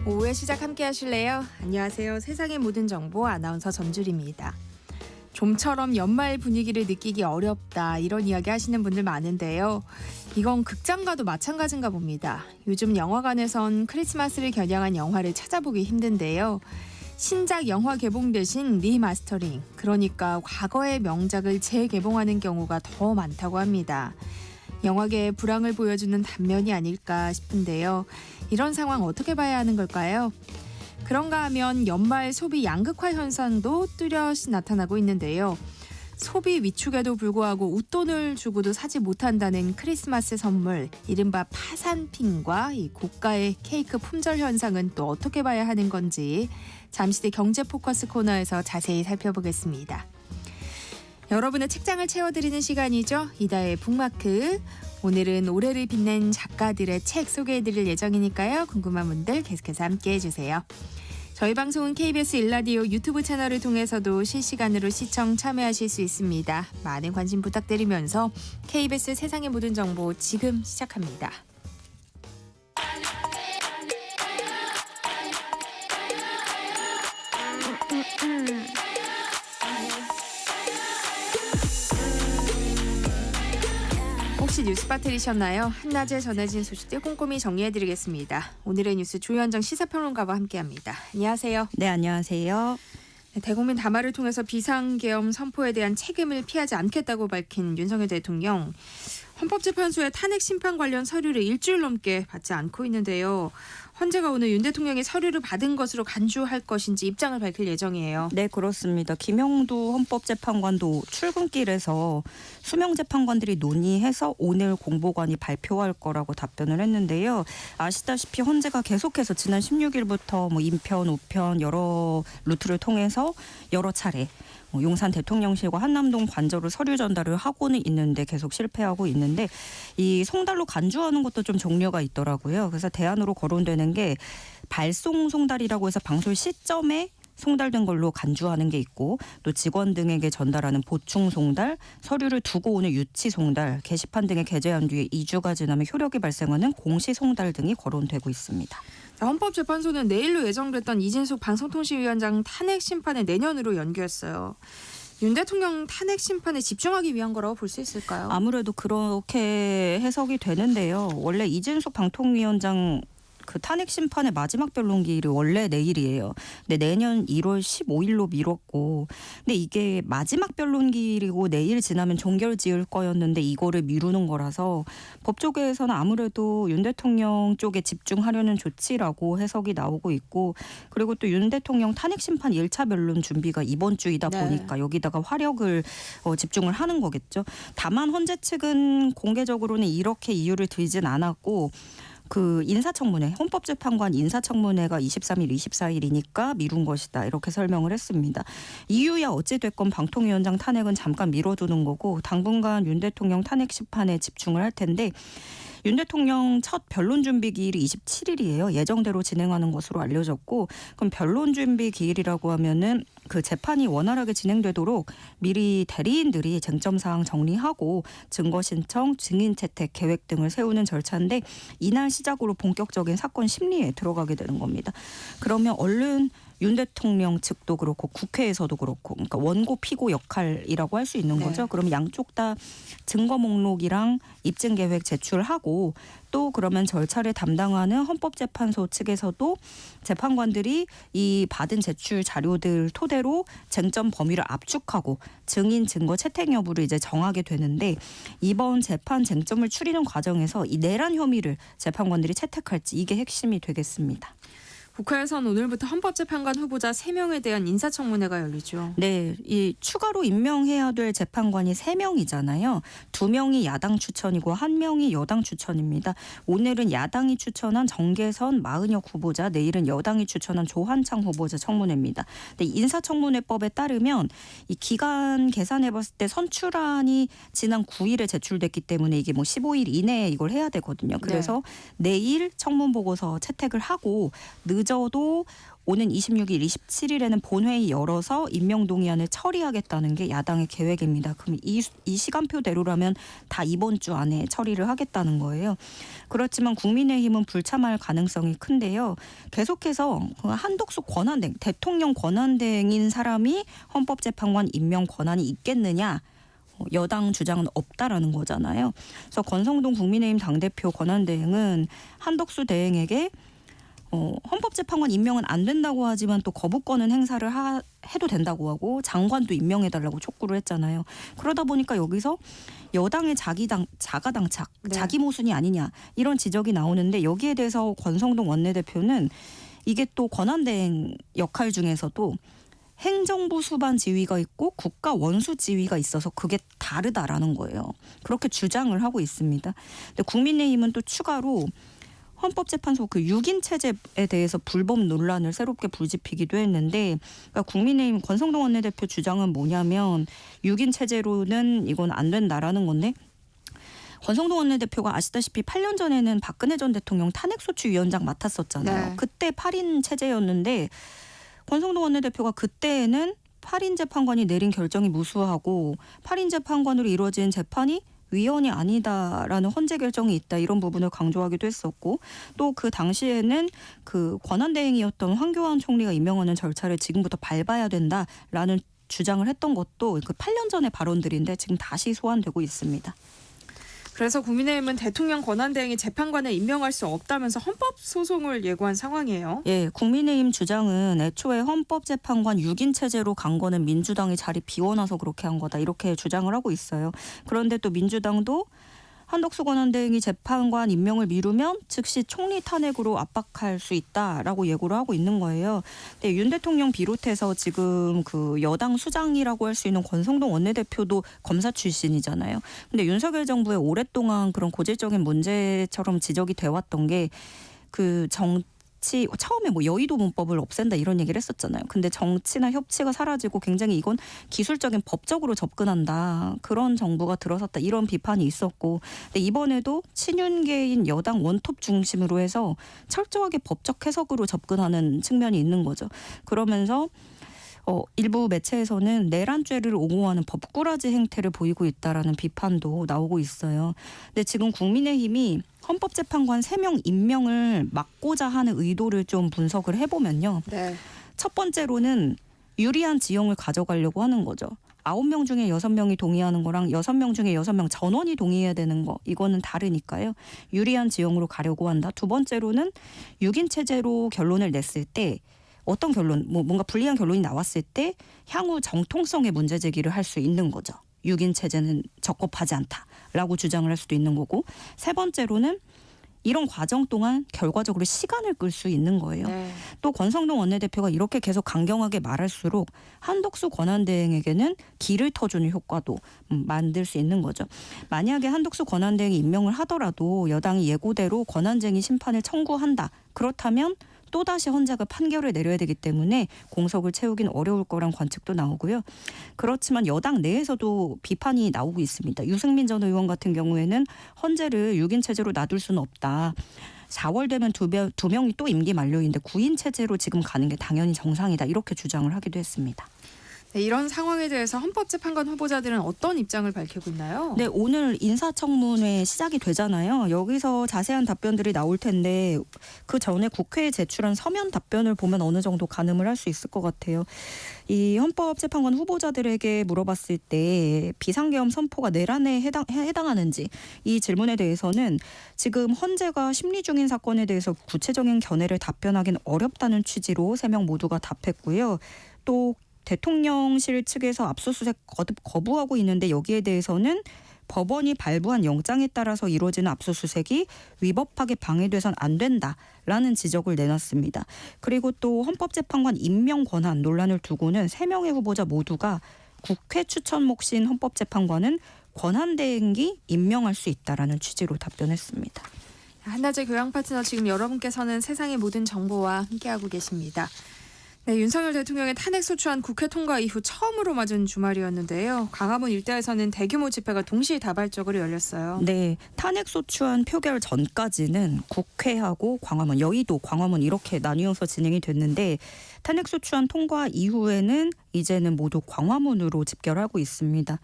오후에 시작 함께 하실래요? 안녕하세요. 세상의 모든 정보 아나운서 전주리입니다. 좀처럼 연말 분위기를 느끼기 어렵다 이런 이야기 하시는 분들 많은데요. 이건 극장가도 마찬가지인가 봅니다. 요즘 영화관에선 크리스마스를 겨냥한 영화를 찾아보기 힘든데요. 신작 영화 개봉 대신 리마스터링, 그러니까 과거의 명작을 재개봉하는 경우가 더 많다고 합니다. 영화계의 불황을 보여주는 단면이 아닐까 싶은데요. 이런 상황 어떻게 봐야 하는 걸까요? 그런가 하면 연말 소비 양극화 현상도 뚜렷이 나타나고 있는데요. 소비 위축에도 불구하고 웃돈을 주고도 사지 못한다는 크리스마스 선물, 이른바 파산핑과 이 고가의 케이크 품절 현상은 또 어떻게 봐야 하는 건지 잠시 뒤 경제 포커스 코너에서 자세히 살펴보겠습니다. 여러분의 책장을 채워드리는 시간이죠. 이다의 북마크. 오늘은 올해를 빛낸 작가들의 책 소개해드릴 예정이니까요. 궁금한 분들 계속해서 함께해 주세요. 저희 방송은 KBS 1라디오 유튜브 채널을 통해서도 실시간으로 시청 참여하실 수 있습니다. 많은 관심 부탁드리면서 KBS 세상의 모든 정보 지금 시작합니다. 혹시 뉴스바 들으셨나요? 한낮에 전해진 소식들 꼼꼼히 정리해드리겠습니다. 오늘의 뉴스 조현정 시사평론가와 함께합니다. 안녕하세요. 네, 안녕하세요. 대국민 담화를 통해서 비상계엄 선포에 대한 책임을 피하지 않겠다고 밝힌 윤석열 대통령. 헌법재판소의 탄핵 심판 관련 서류를 일주일 넘게 받지 않고 있는데요. 헌재가 오늘 윤 대통령이 서류를 받은 것으로 간주할 것인지 입장을 밝힐 예정이에요. 네, 그렇습니다. 김영두 헌법재판관도 출근길에서 수명 재판관들이 논의해서 오늘 공보관이 발표할 거라고 답변을 했는데요. 아시다시피 헌재가 계속해서 지난 16일부터 인편, 우편 여러 루트를 통해서 여러 차례 용산 대통령실과 한남동 관저로 서류 전달을 하고는 있는데 계속 실패하고 있는데 이 송달로 간주하는 것도 좀 종류가 있더라고요. 그래서 대안으로 거론되는 게 발송 송달이라고 해서 방송 시점에 송달된 걸로 간주하는 게 있고, 또 직원 등에게 전달하는 보충 송달, 서류를 두고 오는 유치 송달, 게시판 등에 게재한 뒤에 2주가 지나면 효력이 발생하는 공시 송달 등이 거론되고 있습니다. 헌법재판소는 내일로 예정됐던 이진숙 방송통신위원장 탄핵 심판을 내년으로 연기했어요. 윤 대통령 탄핵 심판에 집중하기 위한 거라고 볼 수 있을까요? 아무래도 그렇게 해석이 되는데요. 원래 이진숙 방통위원장 그 탄핵 심판의 마지막 변론기일이 원래 내일이에요. 근데 내년 1월 15일로 미뤘고, 근데 이게 마지막 변론기일이고 내일 지나면 종결 지을 거였는데 이거를 미루는 거라서 법 쪽에서는 아무래도 윤 대통령 쪽에 집중하려는 조치라고 해석이 나오고 있고, 그리고 또 윤 대통령 탄핵 심판 1차 변론 준비가 이번 주이다 보니까 여기다가 화력을 집중을 하는 거겠죠. 다만 헌재 측은 공개적으로는 이렇게 이유를 들진 않았고, 그 인사청문회, 헌법재판관 인사청문회가 23일, 24일이니까 미룬 것이다 이렇게 설명을 했습니다. 이유야 어찌됐건 방통위원장 탄핵은 잠깐 미뤄두는 거고 당분간 윤 대통령 탄핵 심판에 집중을 할 텐데, 윤 대통령 첫 변론 준비 기일이 27일이에요. 예정대로 진행하는 것으로 알려졌고, 그럼 변론 준비 기일이라고 하면은 그 재판이 원활하게 진행되도록 미리 대리인들이 쟁점 사항 정리하고 증거 신청, 증인 채택 계획 등을 세우는 절차인데, 이날 시작으로 본격적인 사건 심리에 들어가게 되는 겁니다. 그러면 얼른 윤 대통령 측도 그렇고 국회에서도 그렇고, 그러니까 원고 피고 역할이라고 할 수 있는 거죠. 그럼 양쪽 다 증거 목록이랑 입증 계획 제출하고, 또 그러면 절차를 담당하는 헌법재판소 측에서도 재판관들이 이 받은 제출 자료들 토대로 쟁점 범위를 압축하고 증인 증거 채택 여부를 이제 정하게 되는데, 이번 재판 쟁점을 추리는 과정에서 이 내란 혐의를 재판관들이 채택할지 이게 핵심이 되겠습니다. 국회에서는 오늘부터 헌법재판관 후보자 3명에 대한 인사청문회가 열리죠. 네, 이 추가로 임명해야 될 재판관이 3명이잖아요. 2명이 야당 추천이고 1명이 여당 추천입니다. 오늘은 야당이 추천한 정계선, 마은혁 후보자, 내일은 여당이 추천한 조한창 후보자 청문회입니다. 근데 인사청문회법에 따르면 이 기간 계산해봤을 때 선출안이 지난 9일에 제출됐기 때문에 이게 15일 이내에 이걸 해야 되거든요. 그래서 내일 청문보고서 채택을 하고 늦 늦어도 오는 26일, 27일에는 본회의 열어서 임명동의안을 처리하겠다는 게 야당의 계획입니다. 그럼 이 시간표대로라면 다 이번 주 안에 처리를 하겠다는 거예요. 그렇지만 국민의힘은 불참할 가능성이 큰데요. 계속해서 한덕수 권한대행, 대통령 권한대행인 사람이 헌법재판관 임명 권한이 있겠느냐. 여당 주장은 없다라는 거잖아요. 그래서 권성동 국민의힘 당대표 권한대행은 한덕수 대행에게 헌법재판관 임명은 안 된다고 하지만 또 거부권은 행사를 해도 된다고 하고 장관도 임명해달라고 촉구를 했잖아요. 그러다 보니까 여기서 여당의 자가당착, 네. 자기 모순이 아니냐 이런 지적이 나오는데 여기에 대해서 권성동 원내대표는 이게 또 권한대행 역할 중에서도 행정부 수반 지위가 있고 국가 원수 지위가 있어서 그게 다르다라는 거예요. 그렇게 주장을 하고 있습니다. 근데 국민의힘은 또 추가로 헌법재판소 그 6인 체제에 대해서 불법 논란을 새롭게 불지피기도 했는데 그러니까 국민의힘 권성동 원내대표 주장은 뭐냐면 6인 체제로는 이건 안 된다라는 건데 권성동 원내대표가 아시다시피 8년 전에는 박근혜 전 대통령 탄핵소추위원장 맡았었잖아요. 네. 그때 8인 체제였는데 권성동 원내대표가 그때에는 8인 재판관이 내린 결정이 무수하고 8인 재판관으로 이루어진 재판이 위헌이 아니다라는 헌재 결정이 있다 이런 부분을 강조하기도 했었고 또 그 당시에는 그 권한대행이었던 황교안 총리가 임명하는 절차를 지금부터 밟아야 된다라는 주장을 했던 것도 그 8년 전의 발언들인데 지금 다시 소환되고 있습니다. 그래서 국민의힘은 대통령 권한대행이 재판관을 임명할 수 없다면서 헌법소송을 예고한 상황이에요. 예, 국민의힘 주장은 애초에 헌법재판관 6인 체제로 간 거는 민주당이 자리 비워놔서 그렇게 한 거다 이렇게 주장을 하고 있어요. 그런데 또 민주당도 한덕수 권한대행이 재판관 임명을 미루면 즉시 총리 탄핵으로 압박할 수 있다라고 예고를 하고 있는 거예요. 근데 윤 대통령 비롯해서 지금 그 여당 수장이라고 할 수 있는 권성동 원내대표도 검사 출신이잖아요. 근데 윤석열 정부의 오랫동안 그런 고질적인 문제처럼 지적이 돼 왔던 게 그 처음에 뭐 여의도 문법을 없앤다 이런 얘기를 했었잖아요. 근데 정치나 협치가 사라지고 굉장히 이건 기술적인 법적으로 접근한다. 그런 정부가 들어섰다. 이런 비판이 있었고. 근데 이번에도 친윤계인 여당 원톱 중심으로 해서 철저하게 법적 해석으로 접근하는 측면이 있는 거죠. 그러면서 일부 매체에서는 내란죄를 옹호하는 법꾸라지 행태를 보이고 있다라는 비판도 나오고 있어요. 근데 지금 국민의힘이 헌법재판관 3명 임명을 막고자 하는 의도를 좀 분석을 해보면요. 네. 첫 번째로는 유리한 지형을 가져가려고 하는 거죠. 9명 중에 6명이 동의하는 거랑 6명 중에 6명 전원이 동의해야 되는 거 이거는 다르니까요. 유리한 지형으로 가려고 한다. 두 번째로는 6인 체제로 결론을 냈을 때 어떤 결론, 뭔가 불리한 결론이 나왔을 때 향후 정통성의 문제 제기를 할 수 있는 거죠. 6인 체제는 적법하지 않다라고 주장을 할 수도 있는 거고 세 번째로는 이런 과정 동안 결과적으로 시간을 끌 수 있는 거예요. 네. 또 권성동 원내대표가 이렇게 계속 강경하게 말할수록 한덕수 권한대행에게는 길을 터주는 효과도 만들 수 있는 거죠. 만약에 한덕수 권한대행이 임명을 하더라도 여당이 예고대로 권한쟁의 심판을 청구한다. 그렇다면 또다시 헌재가 판결을 내려야 되기 때문에 공석을 채우긴 어려울 거란 관측도 나오고요. 그렇지만 여당 내에서도 비판이 나오고 있습니다. 유승민 전 의원 같은 경우에는 헌재를 6인 체제로 놔둘 수는 없다. 4월 되면 두 명이 또 임기 만료인데 9인 체제로 지금 가는 게 당연히 정상이다. 이렇게 주장을 하기도 했습니다. 네, 이런 상황에 대해서 헌법재판관 후보자들은 어떤 입장을 밝히고 있나요? 네, 오늘 인사청문회 시작이 되잖아요. 여기서 자세한 답변들이 나올 텐데 그 전에 국회에 제출한 서면 답변을 보면 어느 정도 가늠을 할 수 있을 것 같아요. 이 헌법재판관 후보자들에게 물어봤을 때 비상계엄 선포가 내란에 해당하는지 이 질문에 대해서는 지금 헌재가 심리 중인 사건에 대해서 구체적인 견해를 답변하기는 어렵다는 취지로 3명 모두가 답했고요. 또 대통령실 측에서 압수수색 거부하고 있는데 여기에 대해서는 법원이 발부한 영장에 따라서 이루어지는 압수수색이 위법하게 방해돼선 안 된다라는 지적을 내놨습니다. 그리고 또 헌법재판관 임명 권한 논란을 두고는 3명의 후보자 모두가 국회 추천 몫인 헌법재판관은 권한대행이 임명할 수 있다라는 취지로 답변했습니다. 한낮의 교양 파트너 지금 여러분께서는 세상의 모든 정보와 함께하고 계십니다. 네, 윤석열 대통령의 탄핵 소추안 국회 통과 이후 처음으로 맞은 주말이었는데요. 광화문 일대에서는 대규모 집회가 동시다발적으로 열렸어요. 네, 탄핵 소추안 표결 전까지는 국회하고 광화문, 여의도, 광화문 이렇게 나뉘어서 진행이 됐는데 탄핵 소추안 통과 이후에는 이제는 모두 광화문으로 집결하고 있습니다.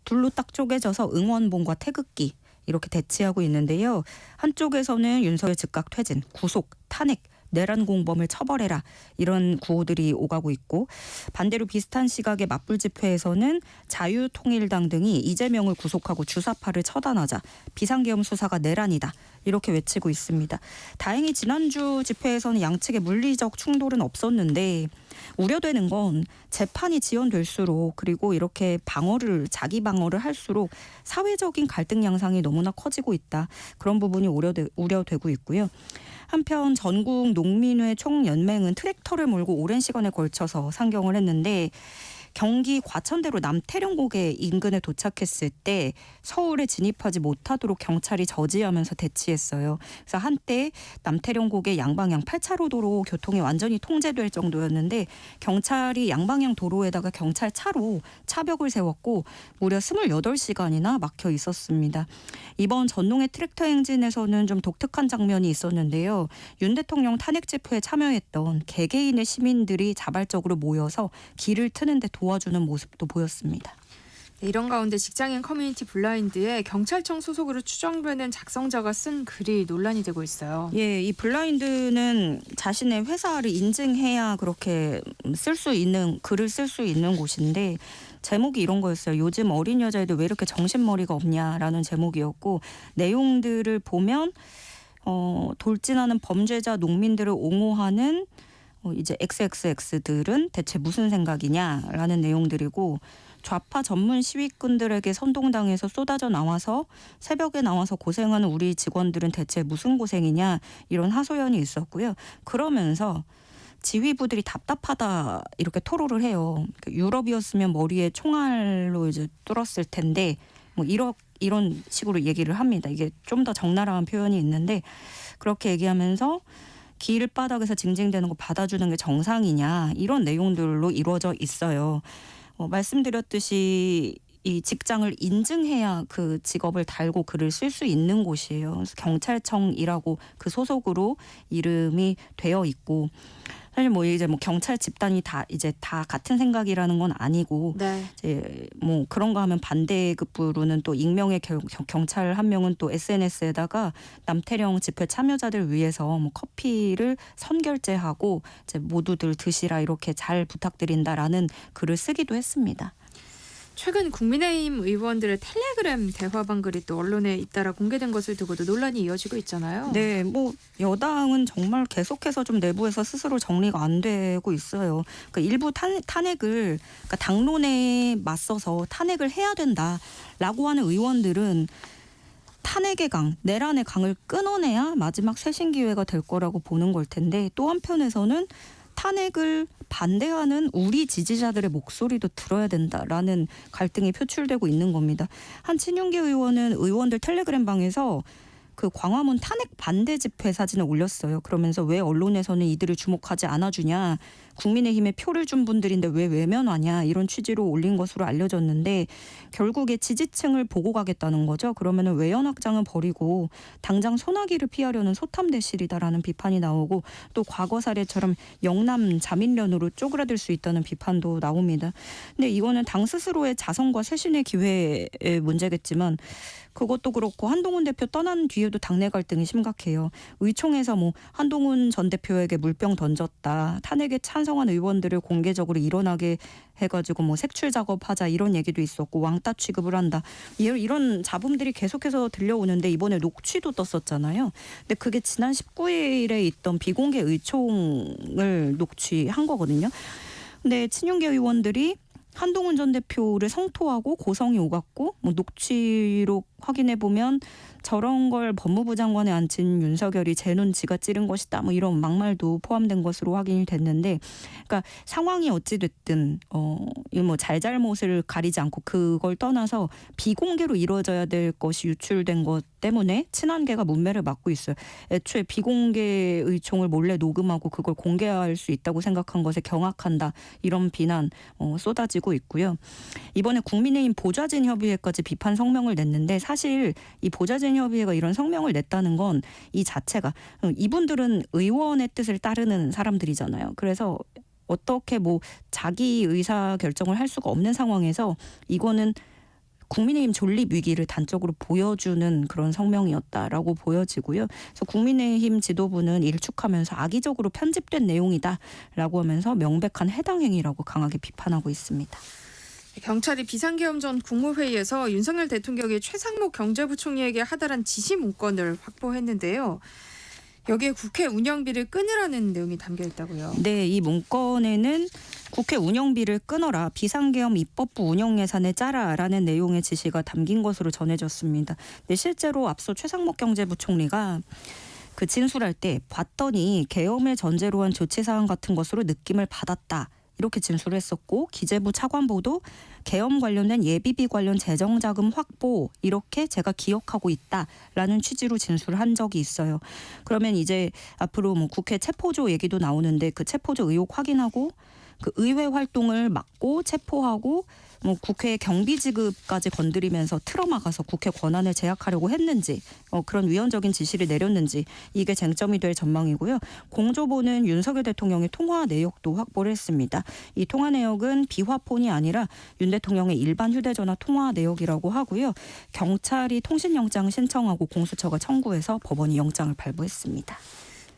둘로 딱 쪼개져서 응원봉과 태극기 이렇게 대치하고 있는데요. 한쪽에서는 윤석열 즉각 퇴진, 구속, 탄핵, 내란 공범을 처벌해라 이런 구호들이 오가고 있고 반대로 비슷한 시각의 맞불 집회에서는 자유통일당 등이 이재명을 구속하고 주사파를 처단하자 비상계엄 수사가 내란이다 이렇게 외치고 있습니다. 다행히 지난주 집회에서는 양측의 물리적 충돌은 없었는데 우려되는 건 재판이 지연될수록 그리고 이렇게 자기 방어를 할수록 사회적인 갈등 양상이 너무나 커지고 있다. 그런 부분이 우려되고 있고요. 한편 전국 농민회 총연맹은 트랙터를 몰고 오랜 시간에 걸쳐서 상경을 했는데 경기 과천대로 남태령고개 인근에 도착했을 때 서울에 진입하지 못하도록 경찰이 저지하면서 대치했어요. 그래서 한때 남태령고개 양방향 8차로 도로 교통이 완전히 통제될 정도였는데 경찰이 양방향 도로에다가 경찰차로 차벽을 세웠고 무려 28시간이나 막혀 있었습니다. 이번 전농의 트랙터 행진에서는 좀 독특한 장면이 있었는데요. 윤 대통령 탄핵 집회에 참여했던 개개인의 시민들이 자발적으로 모여서 길을 트는데 도와주는 모습도 보였습니다. 네, 이런 가운데 직장인 커뮤니티 블라인드에 경찰청 소속으로 추정되는 작성자가 쓴 글이 논란이 되고 있어요. 예, 이 블라인드는 자신의 회사를 인증해야 그렇게 글을 쓸 수 있는 곳인데 제목이 이런 거였어요. 요즘 어린 여자애들 왜 이렇게 정신머리가 없냐라는 제목이었고 내용들을 보면 돌진하는 범죄자 농민들을 옹호하는 이제 XXX들은 대체 무슨 생각이냐라는 내용들이고 좌파 전문 시위꾼들에게 선동당해서 쏟아져 나와서 새벽에 나와서 고생하는 우리 직원들은 대체 무슨 고생이냐 이런 하소연이 있었고요. 그러면서 지휘부들이 답답하다 이렇게 토로를 해요. 유럽이었으면 머리에 총알로 이제 뚫었을 텐데 뭐 이런 식으로 얘기를 합니다. 이게 좀 더 적나라한 표현이 있는데 그렇게 얘기하면서 길바닥에서 징징대는 거 받아주는 게 정상이냐 이런 내용들로 이루어져 있어요. 말씀드렸듯이 이 직장을 인증해야 그 직업을 달고 글을 쓸 수 있는 곳이에요. 그래서 경찰청이라고 그 소속으로 이름이 되어 있고 사실 이제 경찰 집단이 다 같은 생각이라는 건 아니고 네. 이제 그런가 하면 반대급부로는 또 익명의 경찰 한 명은 또 SNS에다가 남태령 집회 참여자들 위해서 커피를 선결제하고 이제 모두들 드시라 이렇게 잘 부탁드린다라는 글을 쓰기도 했습니다. 최근 국민의힘 의원들의 텔레그램 대화방 글이 또 언론에 잇따라 공개된 것을 두고도 논란이 이어지고 있잖아요. 네, 여당은 정말 계속해서 좀 내부에서 스스로 정리가 안 되고 있어요. 그러니까 일부 탄핵을 당론에 맞서서 탄핵을 해야 된다라고 하는 의원들은 탄핵의 강, 내란의 강을 끊어내야 마지막 쇄신 기회가 될 거라고 보는 걸 텐데 또 한편에서는 탄핵을 반대하는 우리 지지자들의 목소리도 들어야 된다라는 갈등이 표출되고 있는 겁니다. 한 친윤계 의원은 의원들 텔레그램방에서 그 광화문 탄핵 반대 집회 사진을 올렸어요. 그러면서 왜 언론에서는 이들을 주목하지 않아주냐. 국민의힘에 표를 준 분들인데 왜 외면하냐 이런 취지로 올린 것으로 알려졌는데 결국에 지지층을 보고 가겠다는 거죠. 그러면은 외연 확장은 버리고 당장 소나기를 피하려는 소탐대실이다라는 비판이 나오고 또 과거 사례처럼 영남 자민련으로 쪼그라들 수 있다는 비판도 나옵니다. 근데 이거는 당 스스로의 자성과 쇄신의 기회의 문제겠지만 그것도 그렇고 한동훈 대표 떠난 뒤에도 당내 갈등이 심각해요. 의총에서 한동훈 전 대표에게 물병 던졌다. 탄핵에 찬성한 의원들을 공개적으로 일어나게 해가지고 색출 작업하자 이런 얘기도 있었고 왕따 취급을 한다. 이런 잡음들이 계속해서 들려오는데 이번에 녹취도 떴었잖아요. 근데 그게 지난 19일에 있던 비공개 의총을 녹취한 거거든요. 근데 친윤계 의원들이 한동훈 전 대표를 성토하고 고성이 오갔고 녹취록 확인해 보면 저런 걸 법무부 장관에 앉힌 윤석열이 제 눈 지가 찌른 것이다. 뭐 이런 막말도 포함된 것으로 확인이 됐는데, 그러니까 상황이 어찌 됐든 이 뭐 잘잘못을 가리지 않고 그걸 떠나서 비공개로 이루어져야 될 것이 유출된 것 때문에 친한계가 문매를 맞고 있어요. 애초에 비공개 의총을 몰래 녹음하고 그걸 공개할 수 있다고 생각한 것에 경악한다. 이런 비난 쏟아지고 있고요. 이번에 국민의힘 보좌진 협의회까지 비판 성명을 냈는데, 사실 이 보좌진 협의회가 이런 성명을 냈다는 건 이 자체가 이분들은 의원의 뜻을 따르는 사람들이잖아요. 그래서 어떻게 뭐 자기 의사 결정을 할 수가 없는 상황에서 이거는 국민의힘 존립 위기를 단적으로 보여주는 그런 성명이었다라고 보여지고요. 그래서 국민의힘 지도부는 일축하면서 악의적으로 편집된 내용이다라고 하면서 명백한 해당 행위라고 강하게 비판하고 있습니다. 경찰이 비상계엄 전 국무회의에서 윤석열 대통령이 최상목 경제부총리에게 하달한 지시 문건을 확보했는데요. 여기에 국회 운영비를 끊으라는 내용이 담겨 있다고요. 네, 이 문건에는 국회 운영비를 끊어라, 비상계엄 입법부 운영 예산에 짜라라는 내용의 지시가 담긴 것으로 전해졌습니다. 근데 실제로 앞서 최상목 경제부총리가 그 진술할 때 봤더니 계엄을 전제로 한 조치사항 같은 것으로 느낌을 받았다. 이렇게 진술을 했었고, 기재부 차관보도 계엄 관련된 예비비 관련 재정자금 확보, 이렇게 제가 기억하고 있다라는 취지로 진술을 한 적이 있어요. 그러면 이제 앞으로 뭐 국회 체포조 얘기도 나오는데, 그 체포조 의혹 확인하고 그 의회 활동을 막고 체포하고 뭐 국회 경비 지급까지 건드리면서 틀어막아서 국회 권한을 제약하려고 했는지, 그런 위헌적인 지시를 내렸는지, 이게 쟁점이 될 전망이고요. 공조보는 윤석열 대통령의 통화 내역도 확보를 했습니다. 이 통화 내역은 비화폰이 아니라 윤 대통령의 일반 휴대전화 통화 내역이라고 하고요. 경찰이 통신영장 신청하고 공수처가 청구해서 법원이 영장을 발부했습니다.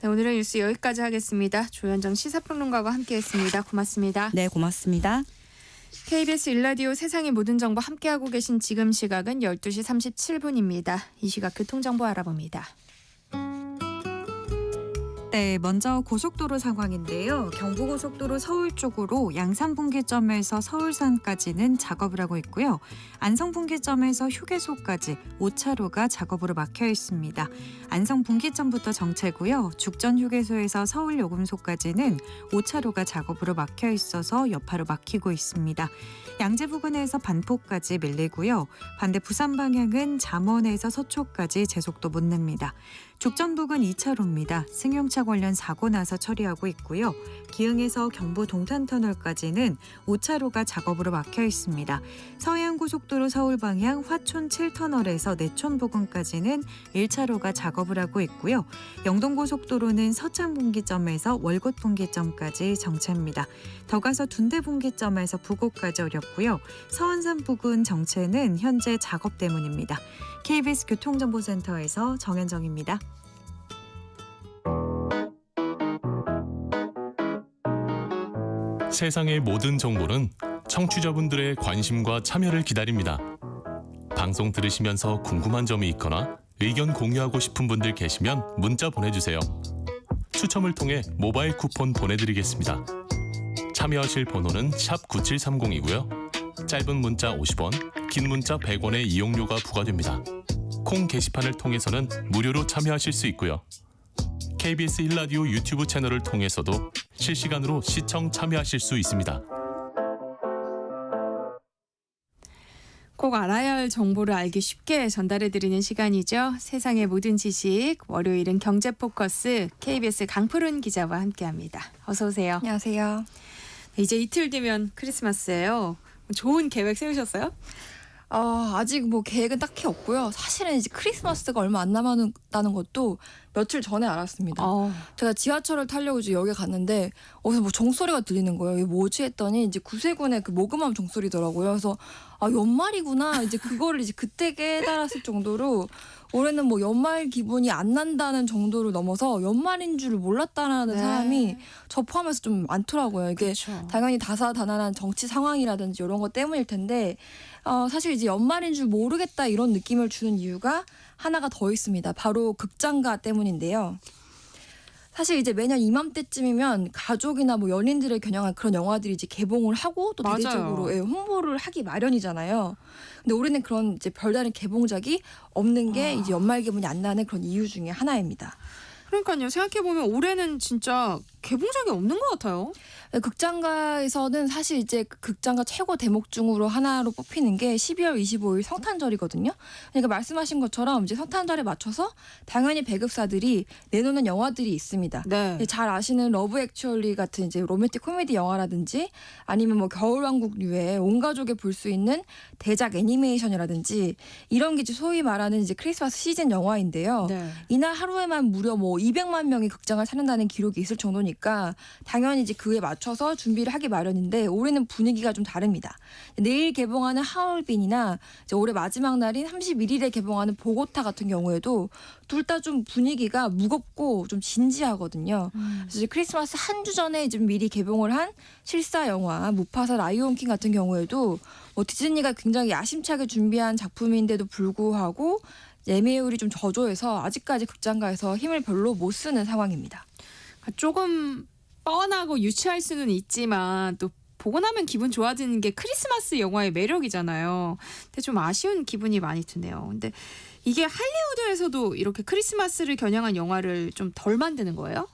네, 오늘의 뉴스 여기까지 하겠습니다. 조현정 시사평론가와 함께했습니다. 고맙습니다. 네, 고맙습니다. KBS 1라디오 세상의 모든 정보 함께하고 계신 지금 시각은 12시 37분입니다. 이 시각 교통정보 알아봅니다. 네, 먼저 고속도로 상황인데요. 경부고속도로 서울 쪽으로 양산분기점에서 서울산까지는 작업을 하고 있고요. 안성분기점에서 휴게소까지 5차로가 작업으로 막혀 있습니다. 안성분기점부터 정체고요. 죽전휴게소에서 서울요금소까지는 5차로가 작업으로 막혀 있어서 여파로 막히고 있습니다. 양재 부근에서 반포까지 밀리고요. 반대 부산 방향은 잠원에서 서초까지 제속도 못 냅니다. 죽전 부근 2차로입니다. 승용차 관련 사고 나서 처리하고 있고요. 기흥에서 경부 동탄터널까지는 5차로가 작업으로 막혀 있습니다. 서해안고속도로 서울 방향 화촌 7터널에서 내촌 부근까지는 1차로가 작업을 하고 있고요. 영동고속도로는 서창 분기점에서 월곶 분기점까지 정체입니다. 더 가서 둔대 분기점에서 부곡까지 어렵고요. 서안산 부근 정체는 현재 작업 때문입니다. KBS 교통정보센터에서 정현정입니다. 세상의 모든 정보는 청취자분들의 관심과 참여를 기다립니다. 방송 들으시면서 궁금한 점이 있거나 의견 공유하고 싶은 분들 계시면 문자 보내주세요. 추첨을 통해 모바일 쿠폰 보내드리겠습니다. 참여하실 번호는 샵 9730이고요. 짧은 문자 50원, 긴 문자 100원의 이용료가 부과됩니다. 콩 게시판을 통해서는 무료로 참여하실 수 있고요. KBS 1라디오 유튜브 채널을 통해서도 실시간으로 시청 참여하실 수 있습니다. 꼭 알아야 할 정보를 알기 쉽게 전달해드리는 시간이죠. 세상의 모든 지식, 월요일은 경제포커스 KBS 강푸른 기자와 함께합니다. 어서 오세요. 안녕하세요. 이제 이틀 뒤면 크리스마스예요. 좋은 계획 세우셨어요? 아직 뭐 계획은 딱히 없고요. 사실은 이제 크리스마스가 얼마 안 남았다는 것도 며칠 전에 알았습니다. 제가 지하철을 타려고 이제 역에 갔는데 어디서 뭐 종소리가 들리는 거예요. 이게 뭐지 했더니 이제 구세군의 그 모금함 종소리더라고요. 그래서 연말이구나. 이제 그거를 이제 그때 깨달았을 정도로 올해는 뭐 연말 기분이 안 난다는 정도를 넘어서 연말인 줄 몰랐다라는 사람이 저 포함해서 좀 많더라고요. 이게 그렇죠. 당연히 다사다난한 정치 상황이라든지 이런 것 때문일 텐데 사실 이제 연말인 줄 모르겠다 이런 느낌을 주는 이유가 하나가 더 있습니다. 바로 극장가 때문인데요. 사실 이제 매년 이맘때쯤이면 가족이나 뭐 연인들을 겨냥한 그런 영화들이 이제 개봉을 하고 또 맞아요. 대대적으로 홍보를 하기 마련이잖아요. 근데 올해는 그런 이제 별다른 개봉작이 없는 게 이제 연말 개봉이 안 나는 그런 이유 중에 하나입니다. 그러니까요. 생각해보면 올해는 진짜 개봉작이 없는 것 같아요. 극장가에서는 사실 이제 그 극장가 최고 대목 중으로 하나로 뽑히는 게 12월 25일 성탄절이거든요. 그러니까 말씀하신 것처럼 이제 성탄절에 맞춰서 당연히 배급사들이 내놓는 영화들이 있습니다. 네. 잘 아시는 러브 액츄얼리 같은 이제 로맨틱 코미디 영화라든지 아니면 뭐 겨울왕국류의 온 가족이 볼 수 있는 대작 애니메이션이라든지 이런 게 이제 소위 말하는 이제 크리스마스 시즌 영화인데요. 네. 이날 하루에만 무려 뭐 200만 명이 극장을 찾는다는 기록이 있을 정도니까 당연히 이제 그에 맞춰서 준비를 하기 마련인데 올해는 분위기가 좀 다릅니다. 내일 개봉하는 하얼빈이나 이제 올해 마지막 날인 31일에 개봉하는 보고타 같은 경우에도 둘 다 좀 분위기가 무겁고 좀 진지하거든요. 그래서 이제 크리스마스 한 주 전에 좀 미리 개봉을 한 실사 영화 무파사 라이온 킹 같은 경우에도 뭐 디즈니가 굉장히 야심차게 준비한 작품인데도 불구하고 예매율이 좀 저조해서 아직까지 극장가에서 힘을 별로 못 쓰는 상황입니다. 조금 뻔하고 유치할 수는 있지만 또 보고 나면 기분 좋아지는 게 크리스마스 영화의 매력이잖아요. 근데 좀 아쉬운 기분이 많이 드네요. 근데 이게 할리우드에서도 이렇게 크리스마스를 겨냥한 영화를 좀 덜 만드는 거예요?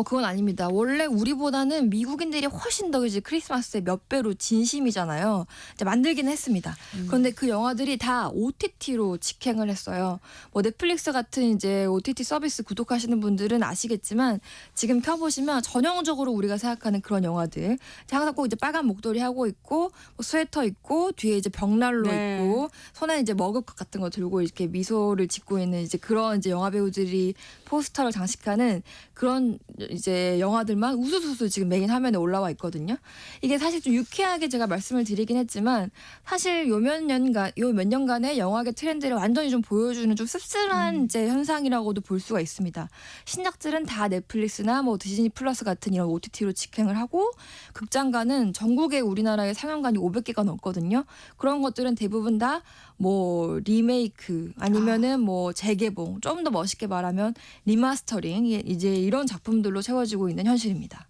그건 아닙니다. 원래 우리보다는 미국인들이 훨씬 더 이제 크리스마스에 몇 배로 진심이잖아요. 이제 만들긴 했습니다. 그런데 그 영화들이 다 OTT로 직행을 했어요. 뭐 넷플릭스 같은 이제 OTT 서비스 구독하시는 분들은 아시겠지만 지금 켜보시면 전형적으로 우리가 생각하는 그런 영화들 항상 꼭 이제 빨간 목도리 하고 있고 뭐 스웨터 입고 뒤에 이제 벽난로 네. 있고 손에 이제 머그컵 같은 거 들고 이렇게 미소를 짓고 있는 이제 그런 이제 영화 배우들이 포스터를 장식하는 그런 이제 영화들만 우수수수 지금 메인 화면에 올라와 있거든요. 이게 사실 좀 유쾌하게 제가 말씀을 드리긴 했지만 사실 요 몇 년간의 영화계 트렌드를 완전히 좀 보여주는 좀 씁쓸한 이제 현상이라고도 볼 수가 있습니다. 신작들은 다 넷플릭스나 뭐 디즈니 플러스 같은 이런 OTT로 직행을 하고 극장가는 전국에 우리나라의 상영관이 500개가 넘거든요. 그런 것들은 대부분 다 뭐 리메이크 아니면은 뭐 재개봉 좀 더 멋있게 말하면 리마스터링 이제 이런 작품들로 채워지고 있는 현실입니다.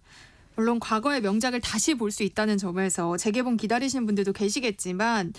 물론 과거의 명작을 다시 볼 수 있다는 점에서 재개봉 기다리시는 분들도 계시겠지만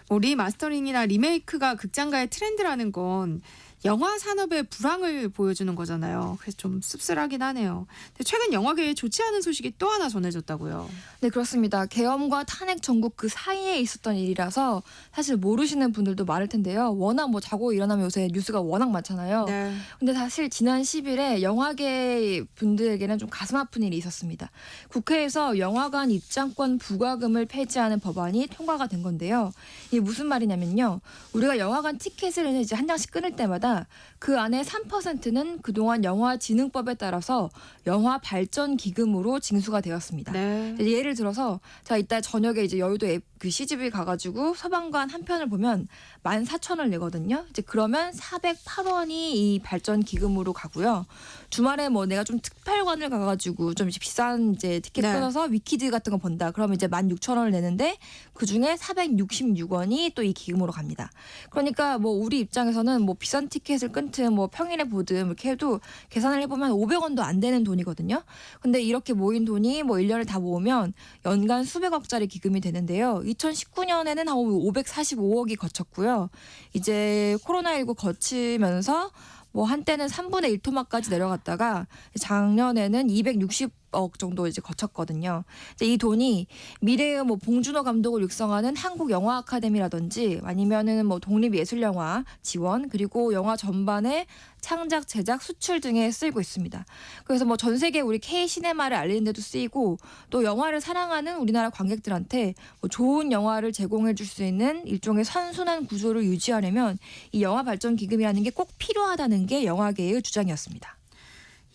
뭐 리마스터링이나 리메이크가 극장가의 트렌드라는 건 영화 산업의 불황을 보여주는 거잖아요. 그래서 좀 씁쓸하긴 하네요. 근데 최근 영화계에 좋지 않은 소식이 또 하나 전해졌다고요. 네, 그렇습니다. 계엄과 탄핵 전국 그 사이에 있었던 일이라서 사실 모르시는 분들도 많을 텐데요. 워낙 뭐 자고 일어나면 요새 뉴스가 워낙 많잖아요. 네. 근데 사실 지난 10일에 영화계 분들에게는 좀 가슴 아픈 일이 있었습니다. 국회에서 영화관 입장권 부과금을 폐지하는 법안이 통과가 된 건데요. 이게 무슨 말이냐면요. 우리가 영화관 티켓을 이제 한 장씩 끊을 때마다 그 안에 3%는 그동안 영화진흥법에 따라서 영화 발전 기금으로 징수가 되었습니다. 네. 예를 들어서 자 이따 저녁에 이제 여의도 그 CGV 가가지고 서방관 한 편을 보면 14,000원을 내거든요. 이제 그러면 408원이 이 발전 기금으로 가고요. 주말에 뭐 내가 좀 특별관을 가가지고 좀 비싼 이제 티켓 네. 끊어서 위키드 같은 거 본다. 그러면 이제 16,000원을 내는데 그 중에 466원이 또 이 기금으로 갑니다. 그러니까 뭐 우리 입장에서는 뭐 비싼 티켓을 끊든 뭐 평일에 보든 이렇게 해도 계산을 해보면 500원도 안 되는 돈이거든요. 근데 이렇게 모인 돈이 뭐 1년을 다 모으면 연간 수백억짜리 기금이 되는데요. 2019년에는 한 545억이 거쳤고요. 이제 코로나19 거치면서 뭐 한때는 3분의 1토막까지 내려갔다가 작년에는 260억 정도 이제 거쳤거든요. 이제 이 돈이 미래의 뭐 봉준호 감독을 육성하는 한국 영화 아카데미라든지 아니면은 뭐 독립예술영화 지원 그리고 영화 전반의 창작, 제작, 수출 등에 쓰이고 있습니다. 그래서 뭐 전 세계 우리 K 시네마를 알리는 데도 쓰이고 또 영화를 사랑하는 우리나라 관객들한테 뭐 좋은 영화를 제공해 줄 수 있는 일종의 선순환 구조를 유지하려면 이 영화 발전 기금이라는 게 꼭 필요하다는 게 영화계의 주장이었습니다.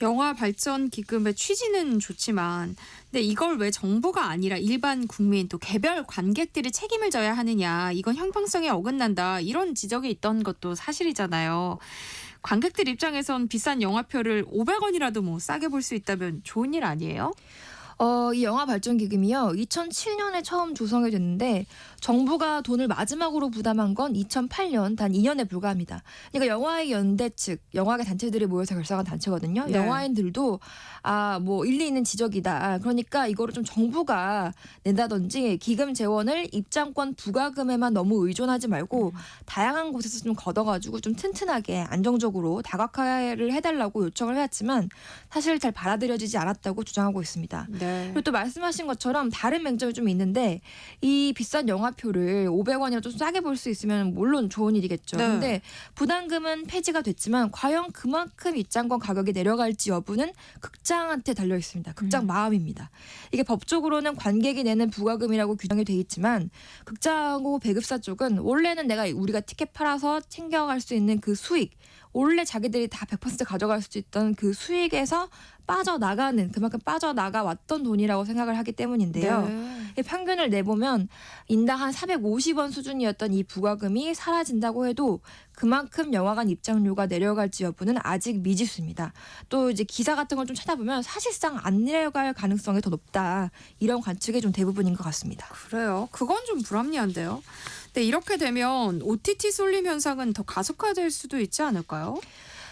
영화 발전 기금의 취지는 좋지만 근데 이걸 왜 정부가 아니라 일반 국민 또 개별 관객들이 책임을 져야 하느냐 이건 형평성에 어긋난다 이런 지적이 있던 것도 사실이잖아요. 관객들 입장에선 비싼 영화표를 500원이라도 뭐 싸게 볼 수 있다면 좋은 일 아니에요? 이 영화 발전 기금이요. 2007년에 처음 조성이 됐는데 정부가 돈을 마지막으로 부담한 건 2008년 단 2년에 불과합니다. 그러니까 영화의 연대 측, 영화계 단체들이 모여서 결성한 단체거든요. 네. 영화인들도 뭐 일리 있는 지적이다. 그러니까 이거를 좀 정부가 낸다든지 기금 재원을 입장권 부과금에만 너무 의존하지 말고 다양한 곳에서 좀 걷어가지고 좀 튼튼하게 안정적으로 다각화를 해달라고 요청을 해왔지만 사실 잘 받아들여지지 않았다고 주장하고 있습니다. 네. 그리고 또 말씀하신 것처럼 다른 맹점이 좀 있는데 이 비싼 영화표를 500원이라 좀 싸게 볼 수 있으면 물론 좋은 일이겠죠. 네. 근데 부담금은 폐지가 됐지만 과연 그만큼 입장권 가격이 내려갈지 여부는 극장한테 달려 있습니다. 극장 마음입니다. 이게 법적으로는 관객이 내는 부과금이라고 규정이 돼 있지만 극장하고 배급사 쪽은 원래는 우리가 티켓 팔아서 챙겨갈 수 있는 그 수익 원래 자기들이 다 100% 가져갈 수 있던 그 수익에서 빠져나가는 그만큼 빠져나가 왔던 돈이라고 생각을 하기 때문인데요. 네. 이 평균을 내보면 인당 한 450원 수준이었던 이 부과금이 사라진다고 해도 그만큼 영화관 입장료가 내려갈지 여부는 아직 미지수입니다. 또 이제 기사 같은 걸 좀 찾아보면 사실상 안 내려갈 가능성이 더 높다. 이런 관측이 좀 대부분인 것 같습니다. 그래요. 그건 좀 불합리한데요. 근데 이렇게 되면 OTT 쏠림 현상은 더 가속화될 수도 있지 않을까요?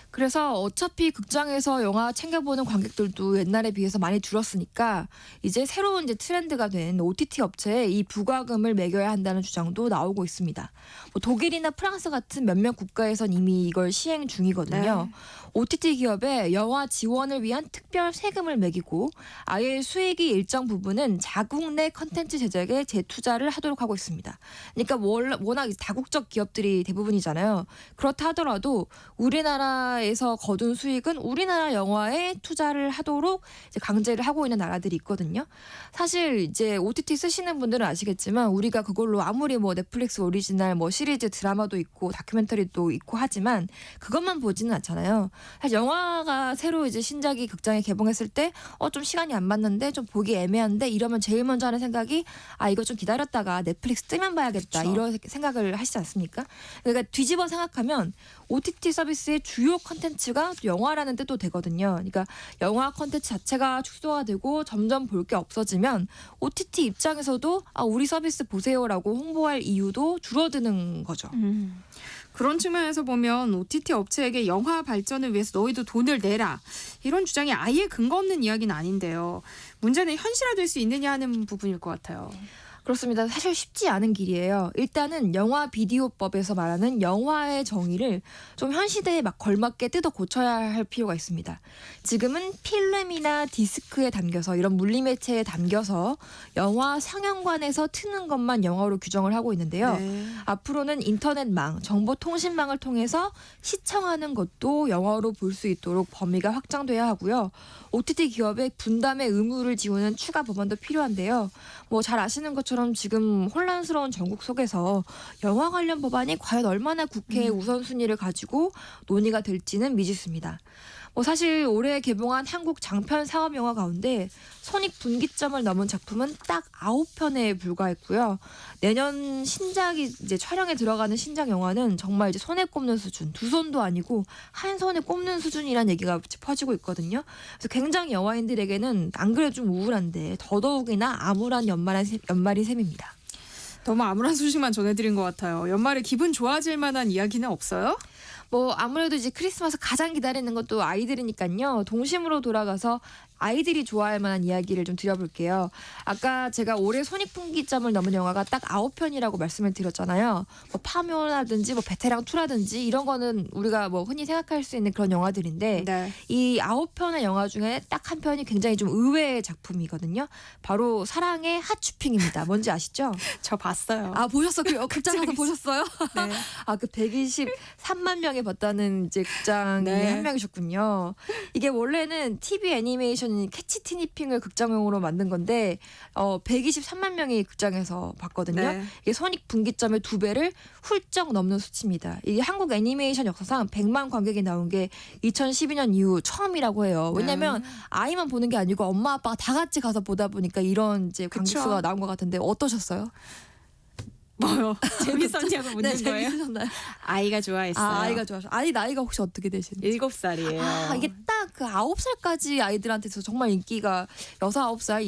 그래서 어차피 극장에서 영화 챙겨보는 관객들도 옛날에 비해서 많이 줄었으니까 이제 새로운 이제 트렌드가 된 OTT 업체에 이 부과금을 매겨야 한다는 주장도 나오고 있습니다. 뭐 독일이나 프랑스 같은 몇몇 국가에선 이미 이걸 시행 중이거든요. 네. OTT 기업에 영화 지원을 위한 특별 세금을 매기고 아예 수익이 일정 부분은 자국 내 컨텐츠 제작에 재투자를 하도록 하고 있습니다. 그러니까 워낙 다국적 기업들이 대부분이잖아요. 그렇다 하더라도 우리나라에서 거둔 수익은 우리나라 영화에 투자를 하도록 이제 강제를 하고 있는 나라들이 있거든요. 사실 이제 OTT 쓰시는 분들은 아시겠지만 우리가 그걸로 아무리 뭐 넷플릭스 오리지널 뭐 시리즈 드라마도 있고 다큐멘터리도 있고 하지만 그것만 보지는 않잖아요. 사실 영화가 새로 이제 신작이 극장에 개봉했을 때 좀 시간이 안 맞는데 좀 보기 애매한데 이러면 제일 먼저 하는 생각이 이거 좀 기다렸다가 넷플릭스 뜨면 봐야겠다. 그쵸. 이런 생각을 하시지 않습니까? 그러니까 뒤집어 생각하면 OTT 서비스의 주요 컨텐츠가 영화라는 뜻도 되거든요. 그러니까 영화 컨텐츠 자체가 축소화되고 점점 볼 게 없어지면 OTT 입장에서도 우리 서비스 보세요라고 홍보할 이유도 줄어드는 거죠. 그런 측면에서 보면 OTT 업체에게 영화 발전을 위해서 너희도 돈을 내라. 이런 주장이 아예 근거 없는 이야기는 아닌데요. 문제는 현실화될 수 있느냐 하는 부분일 것 같아요. 그렇습니다. 사실 쉽지 않은 길이에요. 일단은 영화 비디오법에서 말하는 영화의 정의를 좀 현 시대에 막 걸맞게 뜯어 고쳐야 할 필요가 있습니다. 지금은 필름이나 디스크에 담겨서 이런 물리매체에 담겨서 영화 상영관에서 트는 것만 영화로 규정을 하고 있는데요. 네. 앞으로는 인터넷망, 정보통신망을 통해서 시청하는 것도 영화로 볼 수 있도록 범위가 확장돼야 하고요. OTT 기업의 분담의 의무를 지우는 추가 법안도 필요한데요. 뭐 잘 아시는 것처럼 지금 혼란스러운 전국 속에서 영화 관련 법안이 과연 얼마나 국회의 우선순위를 가지고 논의가 될지는 미지수입니다. 뭐 사실 올해 개봉한 한국 장편 상업 영화 가운데 손익분기점을 넘은 작품은 딱 9편에 불과했고요. 내년 신작이 이제 촬영에 들어가는 신작 영화는 정말 이제 손에 꼽는 수준, 두 손도 아니고 한 손에 꼽는 수준이라는 얘기가 퍼지고 있거든요. 그래서 굉장히 영화인들에게는 안 그래도 좀 우울한데 더더욱이나 암울한 연말인 셈입니다. 너무 암울한 소식만 전해드린 것 같아요. 연말에 기분 좋아질 만한 이야기는 없어요? 뭐 아무래도 이제 크리스마스 가장 기다리는 것도 아이들이니까요. 동심으로 돌아가서 아이들이 좋아할 만한 이야기를 좀 드려볼게요. 아까 제가 올해 손익분기점을 넘은 영화가 딱 9편이라고 말씀을 드렸잖아요. 뭐 파묘라든지 뭐 베테랑 2라든지 이런 거는 우리가 뭐 흔히 생각할 수 있는 그런 영화들인데 네. 이 9편의 영화 중에 딱 한 편이 굉장히 좀 의외의 작품이거든요. 바로 사랑의 핫쇼핑입니다. 뭔지 아시죠? 저 봤어요. 보셨어요? 극장 가서 보셨어요? 네. 그 123만 명이 봤다는 이제 극장이 네. 한 명이셨군요. 이게 원래는 TV 애니메이션 캐치 티니핑을 극장용으로 만든 건데 123만 명이 극장에서 봤거든요. 네. 이게 손익분기점의 2배를 훌쩍 넘는 수치입니다. 이게 한국 애니메이션 역사상 100만 관객이 나온 게 2012년 이후 처음이라고 해요. 왜냐하면 아이만 보는 게 아니고 엄마 아빠가 다 같이 가서 보다 보니까 이런 이제 관객 그쵸. 수가 나온 것 같은데 어떠셨어요? 뭐요? 재밌었냐고 묻는 네, 거예요? 재밌으셨나요? 아이가 좋아했어요. 아이가 좋아서. 아이 나이가 혹시 어떻게 되시는지? 7살이에요. 이게 딱 그 9살까지 아이들한테서 정말 인기가 6, 9살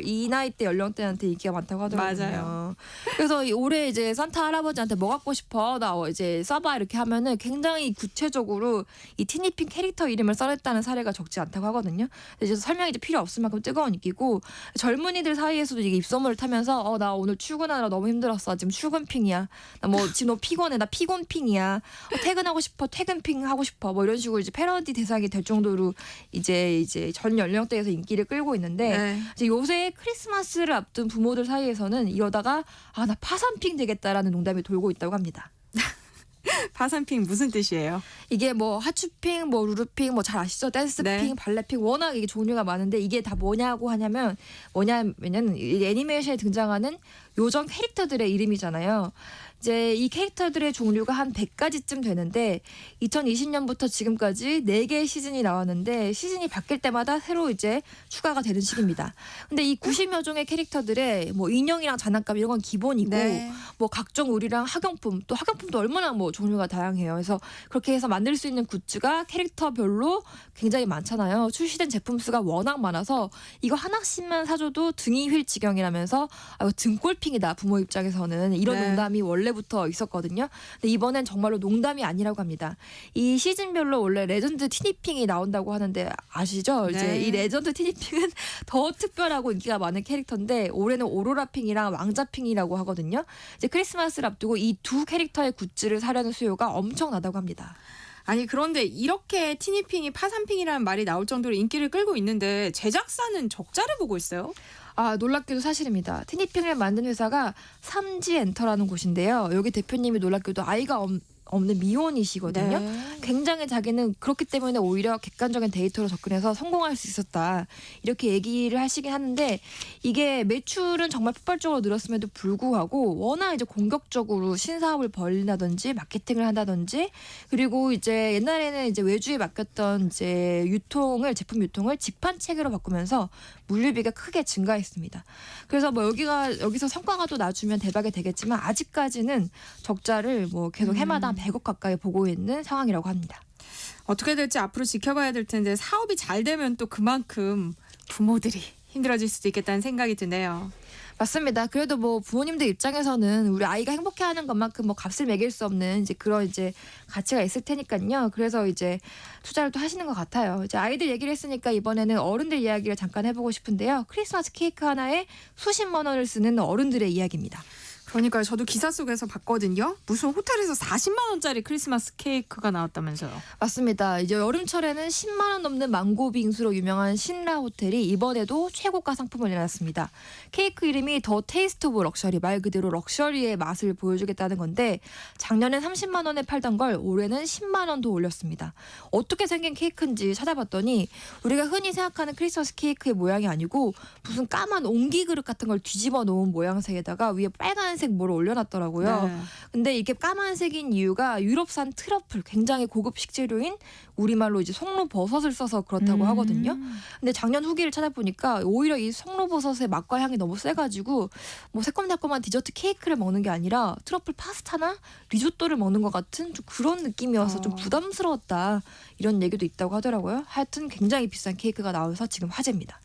이 나이 때 연령대한테 인기가 많다고 하더라고요. 맞아요. 그래서 올해 이제 산타 할아버지한테 뭐 갖고 싶어? 나 이제 써봐 이렇게 하면은 굉장히 구체적으로 이 티니핑 캐릭터 이름을 써냈다는 사례가 적지 않다고 하거든요. 이제 설명이 이제 필요 없을 만큼 뜨거운 인기고 젊은이들 사이에서도 이게 입소문을 타면서 나 오늘 출근하느라 너무 힘들었어. 지금 출근핑이야. 나 뭐 지금 너무 피곤해. 나 피곤핑이야. 퇴근하고 싶어. 퇴근핑 하고 싶어. 뭐 이런 식으로 이제 패러디 대상이 될 정도로 이제 전 연령대에서 인기를 끌고 있는데 네. 이제 요새 크리스마스를 앞둔 부모들 사이에서는 이러다가 나 파산핑 되겠다라는 농담이 돌고 있다고 합니다. 파산핑 무슨 뜻이에요? 이게 뭐 하츄핑, 뭐 루루핑, 뭐 잘 아시죠? 댄스핑, 네. 발레핑 워낙 이게 종류가 많은데 이게 다 뭐냐고 하냐면 뭐냐면은 이 애니메이션에 등장하는 요정 캐릭터들의 이름이잖아요. 이제 이 캐릭터들의 종류가 한 100가지쯤 되는데 2020년부터 지금까지 4개의 시즌이 나왔는데 시즌이 바뀔 때마다 새로 이제 추가가 되는 시기입니다. 근데 이 90여 종의 캐릭터들의 뭐 인형이랑 장난감 이런 건 기본이고 네. 뭐 각종 의류랑 학용품 또 학용품도 얼마나 뭐 종류가 다양해요. 그래서 그렇게 해서 만들 수 있는 굿즈가 캐릭터별로 굉장히 많잖아요. 출시된 제품 수가 워낙 많아서 이거 하나씩만 사줘도 등이 휠 지경이라면서 이거 등골핑이다 부모 입장에서는 이런 네. 농담이 원래부터 있었거든요. 근데 이번엔 정말로 농담이 아니라고 합니다. 이 시즌별로 원래 레전드 티니핑이 나온다고 하는데 아시죠? 이제 네. 이 레전드 티니핑은 더 특별하고 인기가 많은 캐릭터인데 올해는 오로라핑이랑 왕자핑이라고 하거든요. 이제 크리스마스를 앞두고 이 두 캐릭터의 굿즈를 사려는 수요가 엄청나다고 합니다. 아니 그런데 이렇게 티니핑이 파산핑이라는 말이 나올 정도로 인기를 끌고 있는데 제작사는 적자를 보고 있어요? 놀랍게도 사실입니다. 티니핑을 만든 회사가 삼지엔터라는 곳인데요. 여기 대표님이 놀랍게도 아이가 없는 미혼이시거든요. 네. 굉장히 자기는 그렇기 때문에 오히려 객관적인 데이터로 접근해서 성공할 수 있었다. 이렇게 얘기를 하시긴 하는데 이게 매출은 정말 폭발적으로 늘었음에도 불구하고 워낙 이제 공격적으로 신사업을 벌린다든지 마케팅을 한다든지 그리고 이제 옛날에는 이제 외주에 맡겼던 이제 제품 유통을 직판 체계로 바꾸면서 물류비가 크게 증가했습니다. 그래서 뭐 여기서 성과가 또 나주면 대박이 되겠지만 아직까지는 적자를 뭐 계속 해마다 한 100억 가까이 보고 있는 상황이라고 합니다. 어떻게 될지 앞으로 지켜봐야 될 텐데 사업이 잘 되면 또 그만큼 부모들이 힘들어질 수도 있겠다는 생각이 드네요. 맞습니다. 그래도 뭐 부모님들 입장에서는 우리 아이가 행복해하는 것만큼 뭐 값을 매길 수 없는 이제 그런 이제 가치가 있을 테니까요. 그래서 이제 투자를 또 하시는 것 같아요. 이제 아이들 얘기를 했으니까 이번에는 어른들 이야기를 잠깐 해보고 싶은데요. 크리스마스 케이크 하나에 수십만 원을 쓰는 어른들의 이야기입니다. 그러니까 저도 기사 속에서 봤거든요. 무슨 호텔에서 40만 원짜리 크리스마스 케이크가 나왔다면서요. 맞습니다. 이제 여름철에는 10만 원 넘는 망고 빙수로 유명한 신라 호텔이 이번에도 최고가 상품을 내놨습니다. 케이크 이름이 더 테이스트 오브 럭셔리, 말 그대로 럭셔리의 맛을 보여주겠다는 건데 작년엔 30만 원에 팔던 걸 올해는 10만 원 더 올렸습니다. 어떻게 생긴 케이크인지 찾아봤더니 우리가 흔히 생각하는 크리스마스 케이크의 모양이 아니고 무슨 까만 옹기 그릇 같은 걸 뒤집어 놓은 모양새에다가 위에 빨간색 뭐를 올려놨더라고요. 네. 근데 이게 까만색인 이유가 유럽산 트러플, 굉장히 고급 식재료인 우리말로 이제 송로버섯을 써서 그렇다고 하거든요. 근데 작년 후기를 찾아보니까 오히려 이 송로버섯의 맛과 향이 너무 세가지고 뭐 새콤달콤한 디저트 케이크를 먹는 게 아니라 트러플 파스타나 리조또를 먹는 것 같은 좀 그런 느낌이어서 좀 부담스러웠다. 이런 얘기도 있다고 하더라고요. 하여튼 굉장히 비싼 케이크가 나와서 지금 화제입니다.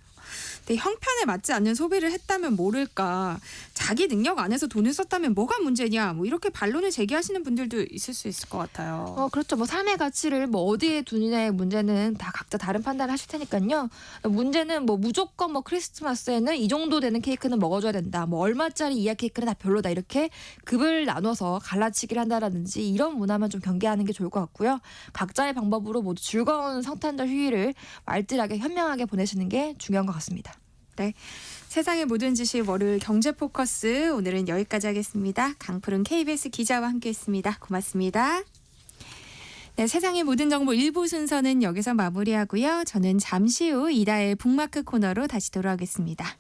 근데 형편에 맞지 않는 소비를 했다면 모를까. 자기 능력 안에서 돈을 썼다면 뭐가 문제냐. 뭐 이렇게 반론을 제기하시는 분들도 있을 수 있을 것 같아요. 그렇죠. 뭐 삶의 가치를 뭐 어디에 두느냐의 문제는 다 각자 다른 판단을 하실 테니까요. 문제는 뭐 무조건 뭐 크리스마스에는 이 정도 되는 케이크는 먹어줘야 된다. 뭐 얼마짜리 이하 케이크는 다 별로다. 이렇게 급을 나눠서 갈라치기를 한다라든지 이런 문화만 좀 경계하는 게 좋을 것 같고요. 각자의 방법으로 모두 즐거운 성탄절 휴일을 알뜰하게 현명하게 보내시는 게 중요한 것 같습니다. 네. 세상의 모든 지식 월요일 경제 포커스 오늘은 여기까지 하겠습니다. 강푸른 KBS 기자와 함께했습니다. 고맙습니다. 네, 세상의 모든 정보 1부 순서는 여기서 마무리하고요. 저는 잠시 후 이다의 북마크 코너로 다시 돌아오겠습니다.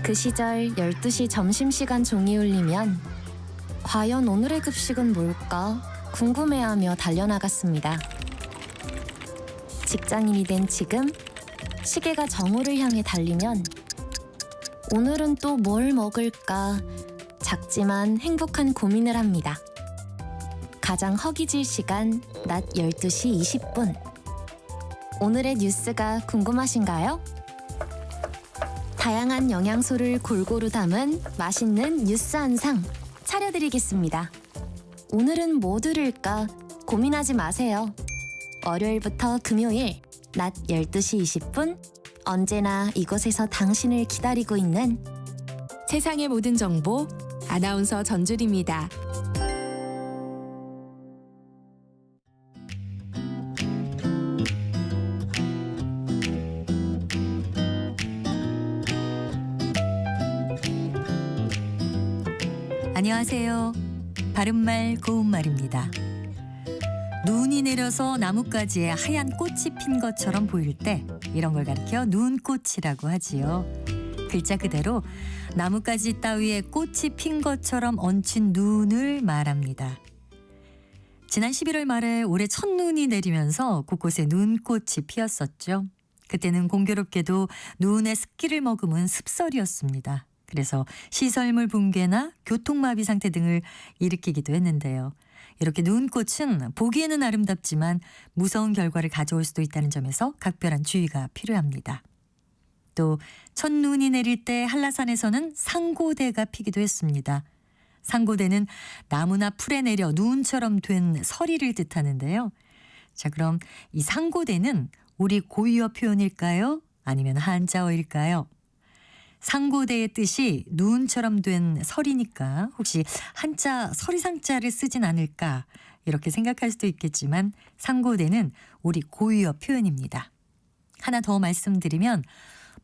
그 시절 12시 점심시간 종이 울리면 과연 오늘의 급식은 뭘까 궁금해하며 달려나갔습니다. 직장인이 된 지금 시계가 정오를 향해 달리면 오늘은 또 뭘 먹을까 작지만 행복한 고민을 합니다. 가장 허기질 시간 낮 12시 20분. 오늘의 뉴스가 궁금하신가요? 다양한 영양소를 골고루 담은 맛있는 뉴스 한 상 차려드리겠습니다. 오늘은 뭐 들을까 고민하지 마세요. 월요일부터 금요일 낮 12시 20분 언제나 이곳에서 당신을 기다리고 있는 세상의 모든 정보 아나운서 전주리입니다. 안녕하세요. 바른말 고운말입니다. 눈이 내려서 나뭇가지에 하얀 꽃이 핀 것처럼 보일 때 이런 걸 가리켜 눈꽃이라고 하지요. 글자 그대로 나뭇가지 따위에 꽃이 핀 것처럼 얹힌 눈을 말합니다. 지난 11월 말에 올해 첫눈이 내리면서 곳곳에 눈꽃이 피었었죠. 그때는 공교롭게도 눈의 습기를 머금은 습설이었습니다. 그래서 시설물 붕괴나 교통마비 상태 등을 일으키기도 했는데요. 이렇게 눈꽃은 보기에는 아름답지만 무서운 결과를 가져올 수도 있다는 점에서 각별한 주의가 필요합니다. 또 첫눈이 내릴 때 한라산에서는 상고대가 피기도 했습니다. 상고대는 나무나 풀에 내려 눈처럼 된 서리를 뜻하는데요. 자, 그럼 이 상고대는 우리 고유어 표현일까요? 아니면 한자어일까요? 상고대의 뜻이 눈처럼 된 설이니까 혹시 한자 서리상자를 쓰진 않을까 이렇게 생각할 수도 있겠지만 상고대는 우리 고유어 표현입니다. 하나 더 말씀드리면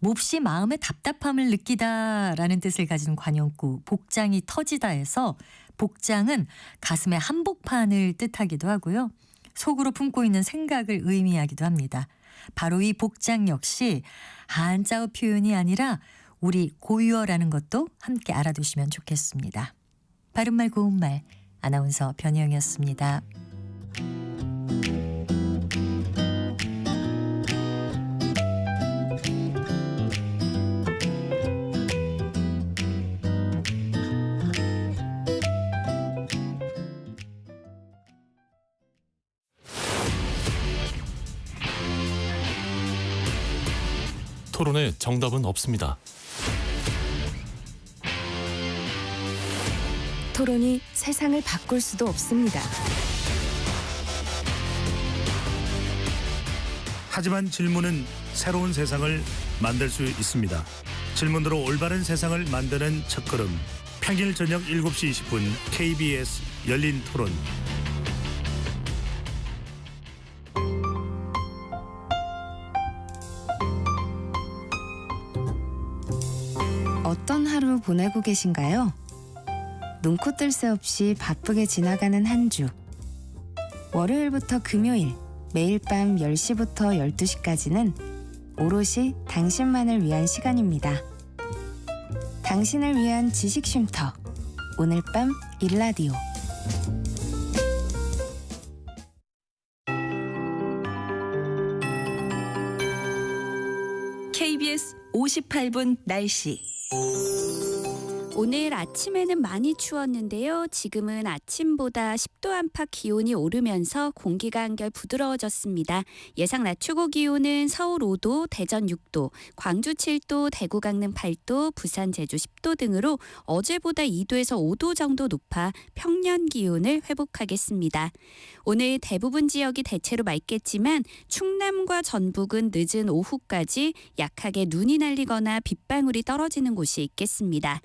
몹시 마음의 답답함을 느끼다라는 뜻을 가진 관용구 복장이 터지다에서 복장은 가슴의 한복판을 뜻하기도 하고요. 속으로 품고 있는 생각을 의미하기도 합니다. 바로 이 복장 역시 한자어 표현이 아니라 우리 고유어라는 것도 함께 알아두시면 좋겠습니다. 바른말 고운말 아나운서 변희영이었습니다. 토론에 정답은 없습니다. 토론이 세상을 바꿀 수도 없습니다. 하지만 질문은 새로운 세상을 만들 수 있습니다. 질문으로 올바른 세상을 만드는 첫걸음. 평일 저녁 7시 20분 KBS 열린 토론. 어떤 하루 보내고 계신가요? 눈코 뜰 새 없이 바쁘게 지나가는 한 주. 월요일부터 금요일 매일 밤 10시부터 12시까지는 오롯이 당신만을 위한 시간입니다. 당신을 위한 지식 쉼터. 오늘 밤 일라디오. KBS 58분 날씨. 오늘 아침에는 많이 추웠는데요. 지금은 아침보다 10도 안팎 기온이 오르면서 공기가 한결 부드러워졌습니다. 예상 낮 최고 기온은 서울 5도, 대전 6도, 광주 7도, 대구 강릉 8도, 부산 제주 10도 등으로 어제보다 2도에서 5도 정도 높아 평년 기온을 회복하겠습니다. 오늘 대부분 지역이 대체로 맑겠지만 충남과 전북은 늦은 오후까지 약하게 눈이 날리거나 빗방울이 떨어지는 곳이 있겠습니다.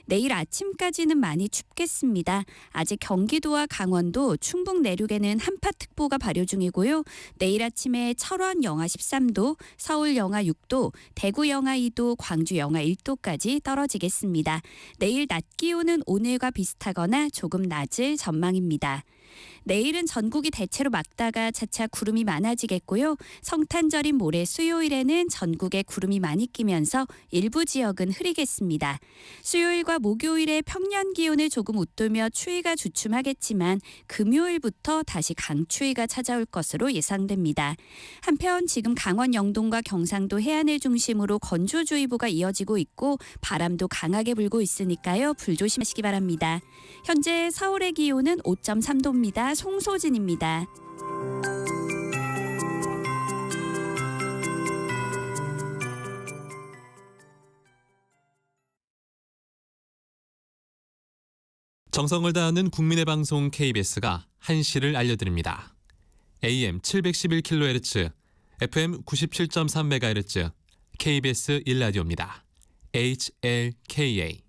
내일 아침까지는 많이 춥겠습니다. 아직 경기도와 강원도, 충북 내륙에는 한파특보가 발효 중이고요. 내일 아침에 철원 영하 13도, 서울 영하 6도, 대구 영하 2도, 광주 영하 1도까지 떨어지겠습니다. 내일 낮 기온은 오늘과 비슷하거나 조금 낮을 전망입니다. 내일은 전국이 대체로 맑다가 차차 구름이 많아지겠고요. 성탄절인 모레 수요일에는 전국에 구름이 많이 끼면서 일부 지역은 흐리겠습니다. 수요일과 목요일에 평년 기온을 조금 웃돌며 추위가 주춤하겠지만 금요일부터 다시 강추위가 찾아올 것으로 예상됩니다. 한편 지금 강원 영동과 경상도 해안을 중심으로 건조주의보가 이어지고 있고 바람도 강하게 불고 있으니까요. 불조심하시기 바랍니다. 현재 서울의 기온은 5.3도입니다. 송소진입니다. 정성을 다하는 국민의 방송 KBS가 1시를 알려드립니다. AM 711kHz, FM 97.3MHz, KBS 1라디오입니다. HLKA.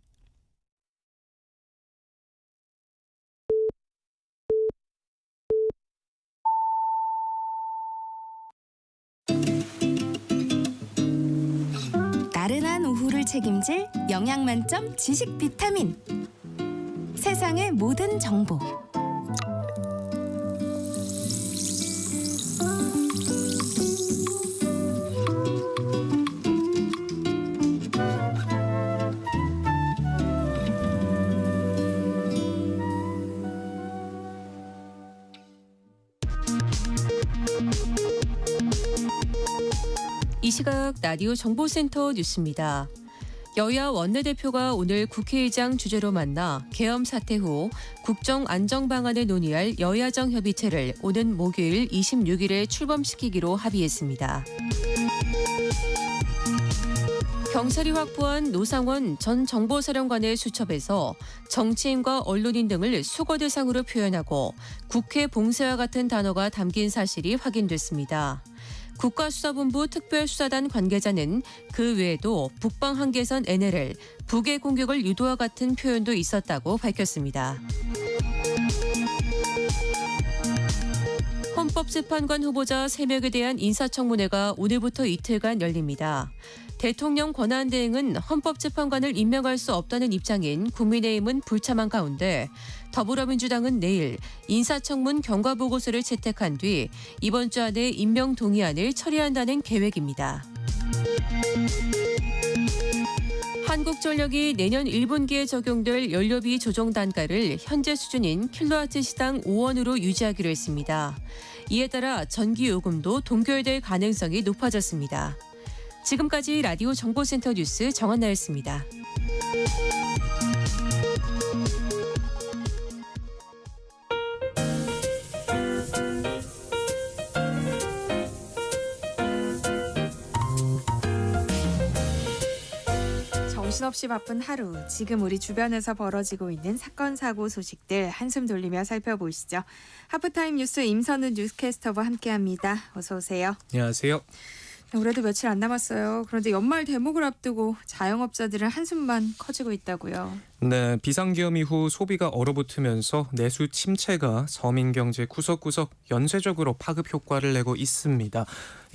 나른한 오후를 책임질 영양 만점 지식 비타민. 세상의 모든 정보. 이 시각 라디오 정보센터 뉴스입니다. 여야 원내대표가 오늘 국회의장 주재로 만나 계엄 사태 후 국정 안정 방안을 논의할 여야정 협의체를 오는 목요일 26일에 출범시키기로 합의했습니다. 경찰이 확보한 노상원 전 정보사령관의 수첩에서 정치인과 언론인 등을 수거 대상으로 표현하고 국회 봉쇄와 같은 단어가 담긴 사실이 확인됐습니다. 국가수사본부 특별수사단 관계자는 그 외에도 북방 한계선 NLL, 북의 공격을 유도와 같은 표현도 있었다고 밝혔습니다. 헌법재판관 후보자 3명에 대한 인사청문회가 오늘부터 이틀간 열립니다. 대통령 권한대행은 헌법재판관을 임명할 수 없다는 입장인 국민의힘은 불참한 가운데 더불어민주당은 내일 인사청문 경과보고서를 채택한 뒤 이번 주 안에 임명 동의안을 처리한다는 계획입니다. 한국전력이 내년 1분기에 적용될 연료비 조정 단가를 현재 수준인 킬로와트 시당 5원으로 유지하기로 했습니다. 이에 따라 전기요금도 동결될 가능성이 높아졌습니다. 지금까지 라디오 정보센터 뉴스 정한나였습니다. 정신없이 바쁜 하루, 지금 우리 주변에서 벌어지고 있는 사건, 사고 소식들 한숨 돌리며 살펴보시죠. 하프타임 뉴스 임선우 뉴스캐스터와 함께합니다. 어서 오세요. 안녕하세요. 올해도 며칠 안 남았어요. 그런데 연말 대목을 앞두고 자영업자들은 한숨만 커지고 있다고요. 네, 비상기업 이후 소비가 얼어붙으면서 내수 침체가 서민 경제 구석구석 연쇄적으로 파급 효과를 내고 있습니다.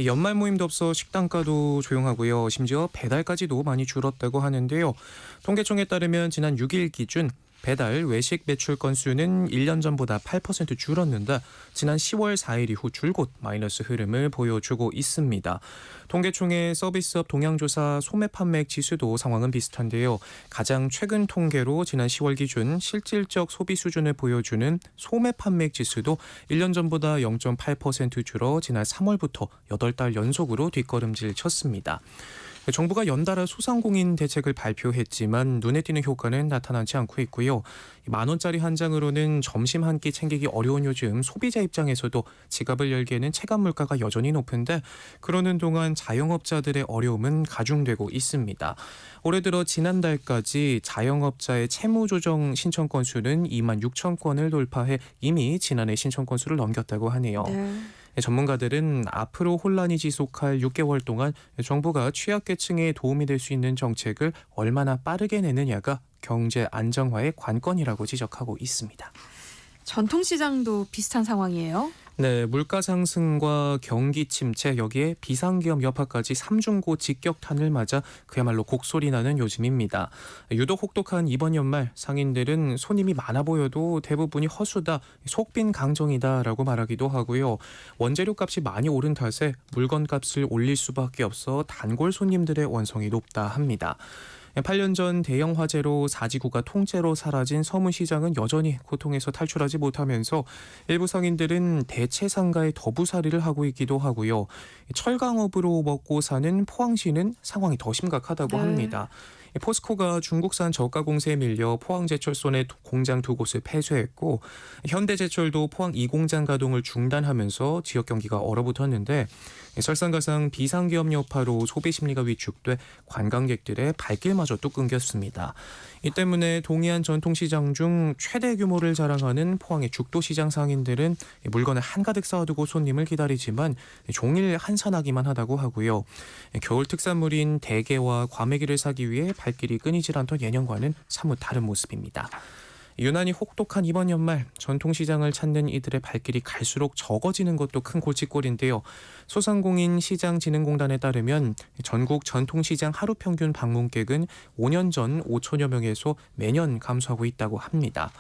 연말 모임도 없어 식당가도 조용하고요. 심지어 배달까지도 많이 줄었다고 하는데요. 통계청에 따르면 지난 6일 기준 배달 외식 매출 건수는 1년 전보다 8% 줄었는데 지난 10월 4일 이후 줄곧 마이너스 흐름을 보여주고 있습니다. 통계청의 서비스업 동향조사 소매 판매액 지수도 상황은 비슷한데요. 가장 최근 통계로 지난 10월 기준 실질적 소비 수준을 보여주는 소매 판매액 지수도 1년 전보다 0.8% 줄어 지난 3월부터 8달 연속으로 뒷걸음질 쳤습니다. 정부가 연달아 소상공인 대책을 발표했지만 눈에 띄는 효과는 나타나지 않고 있고요. 10,000원짜리 한 장으로는 점심 한 끼 챙기기 어려운 요즘 소비자 입장에서도 지갑을 열기에는 체감 물가가 여전히 높은데 그러는 동안 자영업자들의 어려움은 가중되고 있습니다. 올해 들어 지난달까지 자영업자의 채무조정 신청 건수는 26,000건을 돌파해 이미 지난해 신청 건수를 넘겼다고 하네요. 네. 전문가들은 앞으로 혼란이 지속할 6개월 동안 정부가 취약계층에 도움이 될 수 있는 정책을 얼마나 빠르게 내느냐가 경제 안정화의 관건이라고 지적하고 있습니다. 전통시장도 비슷한 상황이에요? 네, 물가 상승과 경기 침체 여기에 비상계엄 여파까지 삼중고 직격탄을 맞아 그야말로 곡소리 나는 요즘입니다. 유독 혹독한 이번 연말 상인들은 손님이 많아 보여도 대부분이 허수다, 속빈 강정이다라고 말하기도 하고요. 원재료 값이 많이 오른 탓에 물건 값을 올릴 수밖에 없어 단골 손님들의 원성이 높다 합니다. 8년 전 대형 화재로 4지구가 통째로 사라진 서문시장은 여전히 고통에서 탈출하지 못하면서 일부 상인들은 대체 상가에 더부살이를 하고 있기도 하고요. 철강업으로 먹고 사는 포항시는 상황이 더 심각하다고 합니다. 포스코가 중국산 저가 공세에 밀려 포항제철소 내 공장 2곳을 폐쇄했고 현대제철도 포항 2공장 가동을 중단하면서 지역 경기가 얼어붙었는데 설상가상 비상계엄 여파로 소비 심리가 위축돼 관광객들의 발길마저 또 끊겼습니다. 이 때문에 동해안 전통시장 중 최대 규모를 자랑하는 포항의 죽도시장 상인들은 물건을 한가득 쌓아두고 손님을 기다리지만 종일 한산하기만 하다고 하고요. 겨울 특산물인 대게와 과메기를 사기 위해 발길이 끊이질 않던 예년과는 사뭇 다른 모습입니다. 유난히 혹독한 이번 연말 전통시장을 찾는 이들의 발길이 갈수록 적어지는 것도 큰 골칫골인데요. 소상공인 시장진흥공단에 따르면 전국 전통시장 하루 평균 방문객은 5년 전 5천여 명에서 매년 감소하고 있다고 합니다.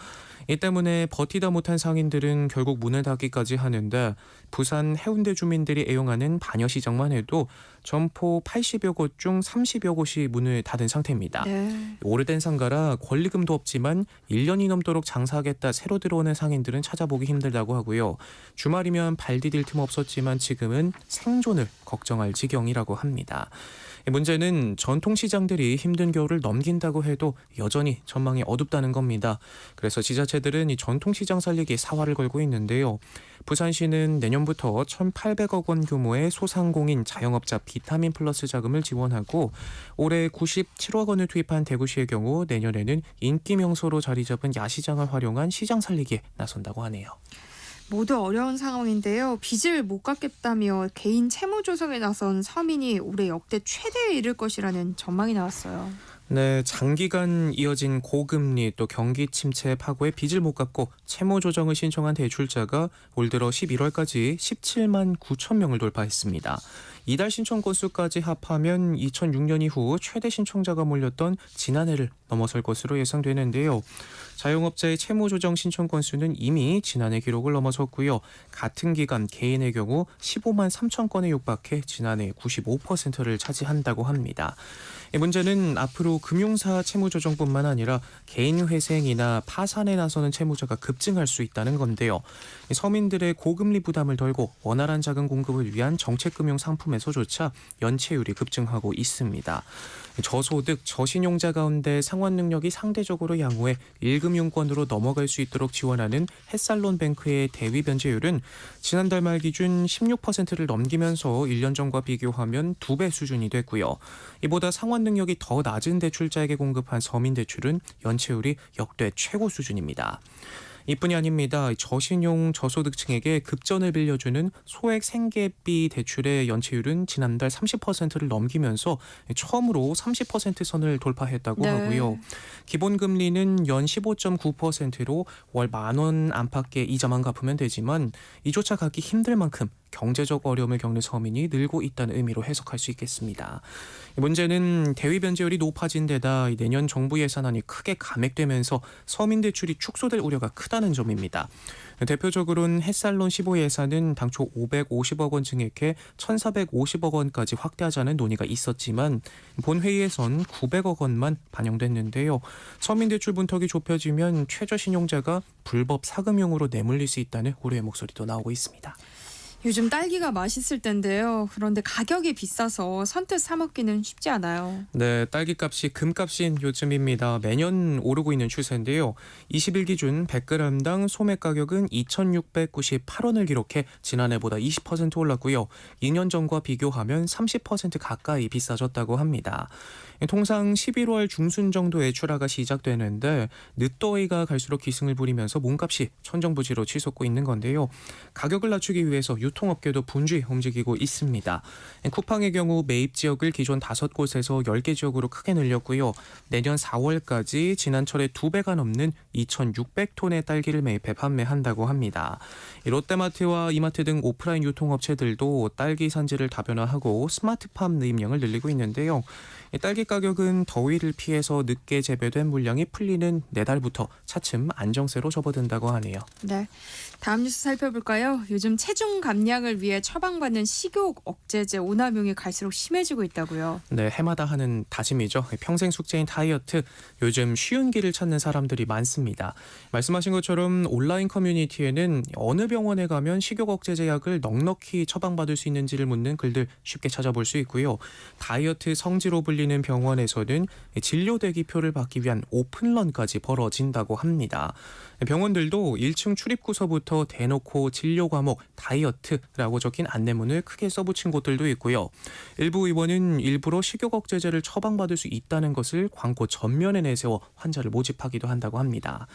이 때문에 버티다 못한 상인들은 결국 문을 닫기까지 하는데 부산 해운대 주민들이 애용하는 반여시장만 해도 점포 80여 곳 중 30여 곳이 문을 닫은 상태입니다. 네. 오래된 상가라 권리금도 없지만 1년이 넘도록 장사하겠다 새로 들어오는 상인들은 찾아보기 힘들다고 하고요. 주말이면 발 디딜 틈 없었지만 지금은 생존을 걱정할 지경이라고 합니다. 문제는 전통시장들이 힘든 겨울을 넘긴다고 해도 여전히 전망이 어둡다는 겁니다. 그래서 지자체들은 이 전통시장 살리기에 사활을 걸고 있는데요. 부산시는 내년부터 1,800억 원 규모의 소상공인 자영업자 비타민 플러스 자금을 지원하고 올해 97억 원을 투입한 대구시의 경우 내년에는 인기 명소로 자리 잡은 야시장을 활용한 시장 살리기에 나선다고 하네요. 모두 어려운 상황인데요. 빚을 못 갚겠다며 개인 채무 조성에 나선 서민이 올해 역대 최대에 이를 것이라는 전망이 나왔어요. 네, 장기간 이어진 고금리 또 경기 침체 파고에 빚을 못 갚고 채무 조정을 신청한 대출자가 올 들어 11월까지 17만 9천 명을 돌파했습니다. 이달 신청 건수까지 합하면 2006년 이후 최대 신청자가 몰렸던 지난해를 넘어설 것으로 예상되는데요. 자영업자의 채무 조정 신청 건수는 이미 지난해 기록을 넘어섰고요. 같은 기간 개인의 경우 15만 3천 건에 육박해 지난해 95%를 차지한다고 합니다. 문제는 앞으로 금융사 채무 조정뿐만 아니라 개인 회생이나 파산에 나서는 채무자가 급증할 수 있다는 건데요. 서민들의 고금리 부담을 덜고 원활한 자금 공급을 위한 정책금융 상품에서조차 연체율이 급증하고 있습니다. 저소득, 저신용자 가운데 상환 능력이 상대적으로 양호해 1금융권으로 넘어갈 수 있도록 지원하는 햇살론 뱅크의 대위 변제율은 지난달 말 기준 16%를 넘기면서 1년 전과 비교하면 2배 수준이 됐고요. 이보다 상환 능력이 더 낮은 대출자에게 공급한 서민 대출은 연체율이 역대 최고 수준입니다. 이뿐이 아닙니다. 저신용 저소득층에게 급전을 빌려주는 소액 생계비 대출의 연체율은 지난달 30%를 넘기면서 처음으로 30% 선을 돌파했다고 하고요. 기본금리는 연 15.9%로 월 10,000원 안팎의 이자만 갚으면 되지만 이조차 갚기 힘들 만큼 경제적 어려움을 겪는 서민이 늘고 있다는 의미로 해석할 수 있겠습니다. 문제는 대위 변제율이 높아진 데다 내년 정부 예산안이 크게 감액되면서 서민 대출이 축소될 우려가 크다는 점입니다. 대표적으로는 햇살론 15 예산은 당초 550억 원 증액해 1,450억 원까지 확대하자는 논의가 있었지만 본회의에선 900억 원만 반영됐는데요. 서민 대출 문턱이 좁혀지면 최저신용자가 불법 사금융으로 내몰릴 수 있다는 우려의 목소리도 나오고 있습니다. 요즘 딸기가 맛있을 텐데요. 그런데 가격이 비싸서 선뜻 사 먹기는 쉽지 않아요. 네, 딸기값이 금값인 요즘입니다. 매년 오르고 있는 추세인데요. 20일 기준 100g당 소매 가격은 2,698원을 기록해 지난해보다 20% 올랐고요. 2년 전과 비교하면 30% 가까이 비싸졌다고 합니다. 통상 11월 중순 정도에 출하가 시작되는데 늦더위가 갈수록 기승을 부리면서 몸값이 천정부지로 치솟고 있는 건데요. 가격을 낮추기 위해서 유통업계도 분주히 움직이고 있습니다. 쿠팡의 경우 매입 지역을 기존 5곳에서 10개 지역으로 크게 늘렸고요. 내년 4월까지 지난철의 2배가 넘는 2,600톤의 딸기를 매입해 판매한다고 합니다. 롯데마트와 이마트 등 오프라인 유통업체들도 딸기 산지를 다변화하고 스마트팜 매입량을 늘리고 있는데요. 딸기 가격은 더위를 피해서 늦게 재배된 물량이 풀리는 내달부터 차츰 안정세로 접어든다고 하네요. 네, 다음 뉴스 살펴볼까요? 요즘 체중 감량을 위해 처방받는 식욕 억제제 오남용이 갈수록 심해지고 있다고요. 네, 해마다 하는 다짐이죠. 평생 숙제인 다이어트. 요즘 쉬운 길을 찾는 사람들이 많습니다. 말씀하신 것처럼 온라인 커뮤니티에는 어느 병원에 가면 식욕 억제제 약을 넉넉히 처방받을 수 있는지를 묻는 글들 쉽게 찾아볼 수 있고요. 다이어트 성지로 불리는 병원에서는 진료 대기표를 받기 위한 오픈런까지 벌어진다고 합니다. 병원들도 1층 출입구서부터 대놓고 진료 과목 다이어트라고 적힌 안내문을 크게 써붙인 곳들도 있고요. 일부 의원은 일부러 식욕 억제제를 처방받을 수 있다는 것을 광고 전면에 내세워 환자를 모집하기도 한다고 합니다.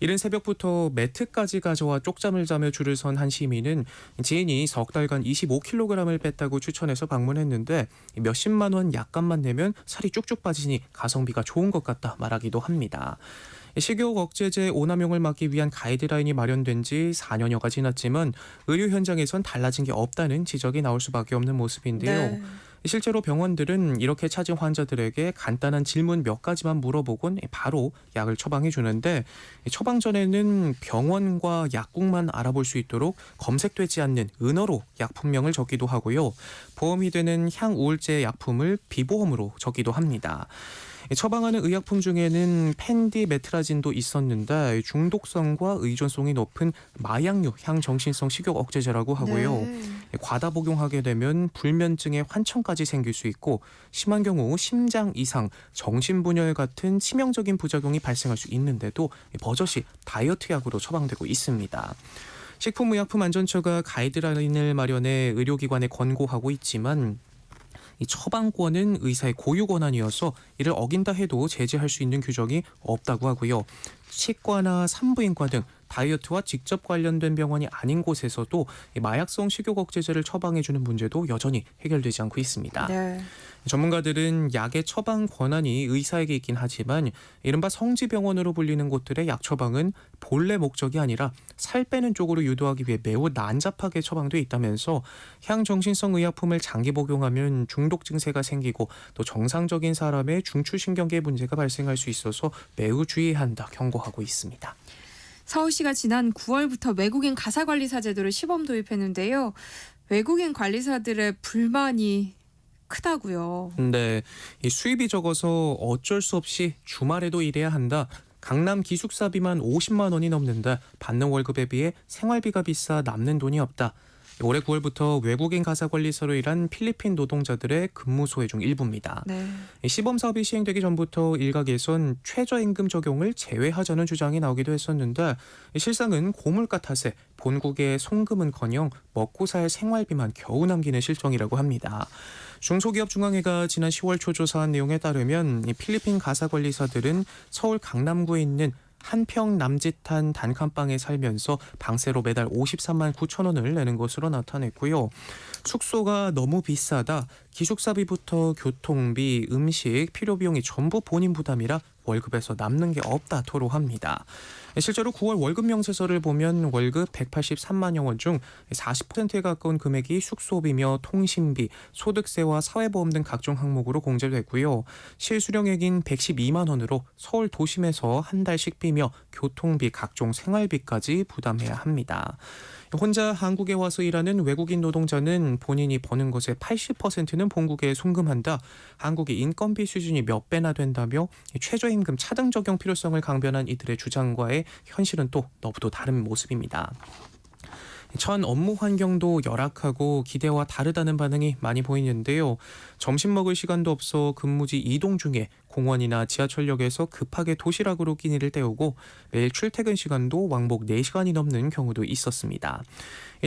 이른 새벽부터 매트까지 가져와 쪽잠을 자며 줄을 선 한 시민은 지인이 석 달간 25kg을 뺐다고 추천해서 방문했는데 몇십만 원 약값만 내면 살이 쭉쭉 빠지니 가성비가 좋은 것 같다 말하기도 합니다. 식욕 억제제 오남용을 막기 위한 가이드라인이 마련된 지 4년여가 지났지만 의료 현장에선 달라진 게 없다는 지적이 나올 수밖에 없는 모습인데요. 네. 실제로 병원들은 이렇게 찾은 환자들에게 간단한 질문 몇 가지만 물어보곤 바로 약을 처방해 주는데 처방 전에는 병원과 약국만 알아볼 수 있도록 검색되지 않는 은어로 약품명을 적기도 하고요. 보험이 되는 향우울제 약품을 비보험으로 적기도 합니다. 처방하는 의약품 중에는 펜디메트라진도 있었는데 중독성과 의존성이 높은 마약류 향정신성 식욕 억제제라고 하고요. 네. 과다 복용하게 되면 불면증의 환청까지 생길 수 있고 심한 경우 심장 이상, 정신분열 같은 치명적인 부작용이 발생할 수 있는데도 버젓이 다이어트 약으로 처방되고 있습니다. 식품의약품안전처가 가이드라인을 마련해 의료기관에 권고하고 있지만 이 처방권은 의사의 고유 권한이어서 이를 어긴다 해도 제재할 수 있는 규정이 없다고 하고요. 치과나 산부인과 등 다이어트와 직접 관련된 병원이 아닌 곳에서도 마약성 식욕 억제제를 처방해주는 문제도 여전히 해결되지 않고 있습니다. 네. 전문가들은 약의 처방 권한이 의사에게 있긴 하지만 이른바 성지병원으로 불리는 곳들의 약 처방은 본래 목적이 아니라 살 빼는 쪽으로 유도하기 위해 매우 난잡하게 처방돼 있다면서 향정신성 의약품을 장기 복용하면 중독 증세가 생기고 또 정상적인 사람의 중추신경계 문제가 발생할 수 있어서 매우 주의해야 한다 경고하고 있습니다. 서울시가 지난 9월부터 외국인 가사관리사 제도를 시범 도입했는데요. 외국인 관리사들의 불만이 크다고요. 네, 이 수입이 적어서 어쩔 수 없이 주말에도 일해야 한다. 강남 기숙사비만 50만 원이 넘는데 받는 월급에 비해 생활비가 비싸 남는 돈이 없다. 올해 9월부터 외국인 가사관리사로 일한 필리핀 노동자들의 근무 소외 중 일부입니다. 네. 시범 사업이 시행되기 전부터 일각에선 최저임금 적용을 제외하자는 주장이 나오기도 했었는데 실상은 고물가 탓에 본국의 송금은커녕 먹고 살 생활비만 겨우 남기는 실정이라고 합니다. 중소기업중앙회가 지난 10월 초 조사한 내용에 따르면 이 필리핀 가사관리사들은 서울 강남구에 있는 한평 남짓한 단칸방에 살면서 방세로 매달 53만 9천 원을 내는 것으로 나타냈고요. 숙소가 너무 비싸다. 기숙사비부터 교통비, 음식, 필요비용이 전부 본인 부담이라 월급에서 남는 게 없다 토로합니다. 실제로 9월 월급 명세서를 보면 월급 183만여 원 중 40%에 가까운 금액이 숙소비며 통신비, 소득세와 사회보험 등 각종 항목으로 공제됐고요. 실수령액인 112만 원으로 서울 도심에서 한 달 식비며 교통비, 각종 생활비까지 부담해야 합니다. 혼자 한국에 와서 일하는 외국인 노동자는 본인이 버는 것의 80%는 본국에 송금한다. 한국의 인건비 수준이 몇 배나 된다며 최저임금 차등 적용 필요성을 강변한 이들의 주장과의 현실은 또 너무도 다른 모습입니다. 전 업무 환경도 열악하고 기대와 다르다는 반응이 많이 보이는데요. 점심 먹을 시간도 없어 근무지 이동 중에 공원이나 지하철역에서 급하게 도시락으로 끼니를 때우고 매일 출퇴근 시간도 왕복 4시간이 넘는 경우도 있었습니다.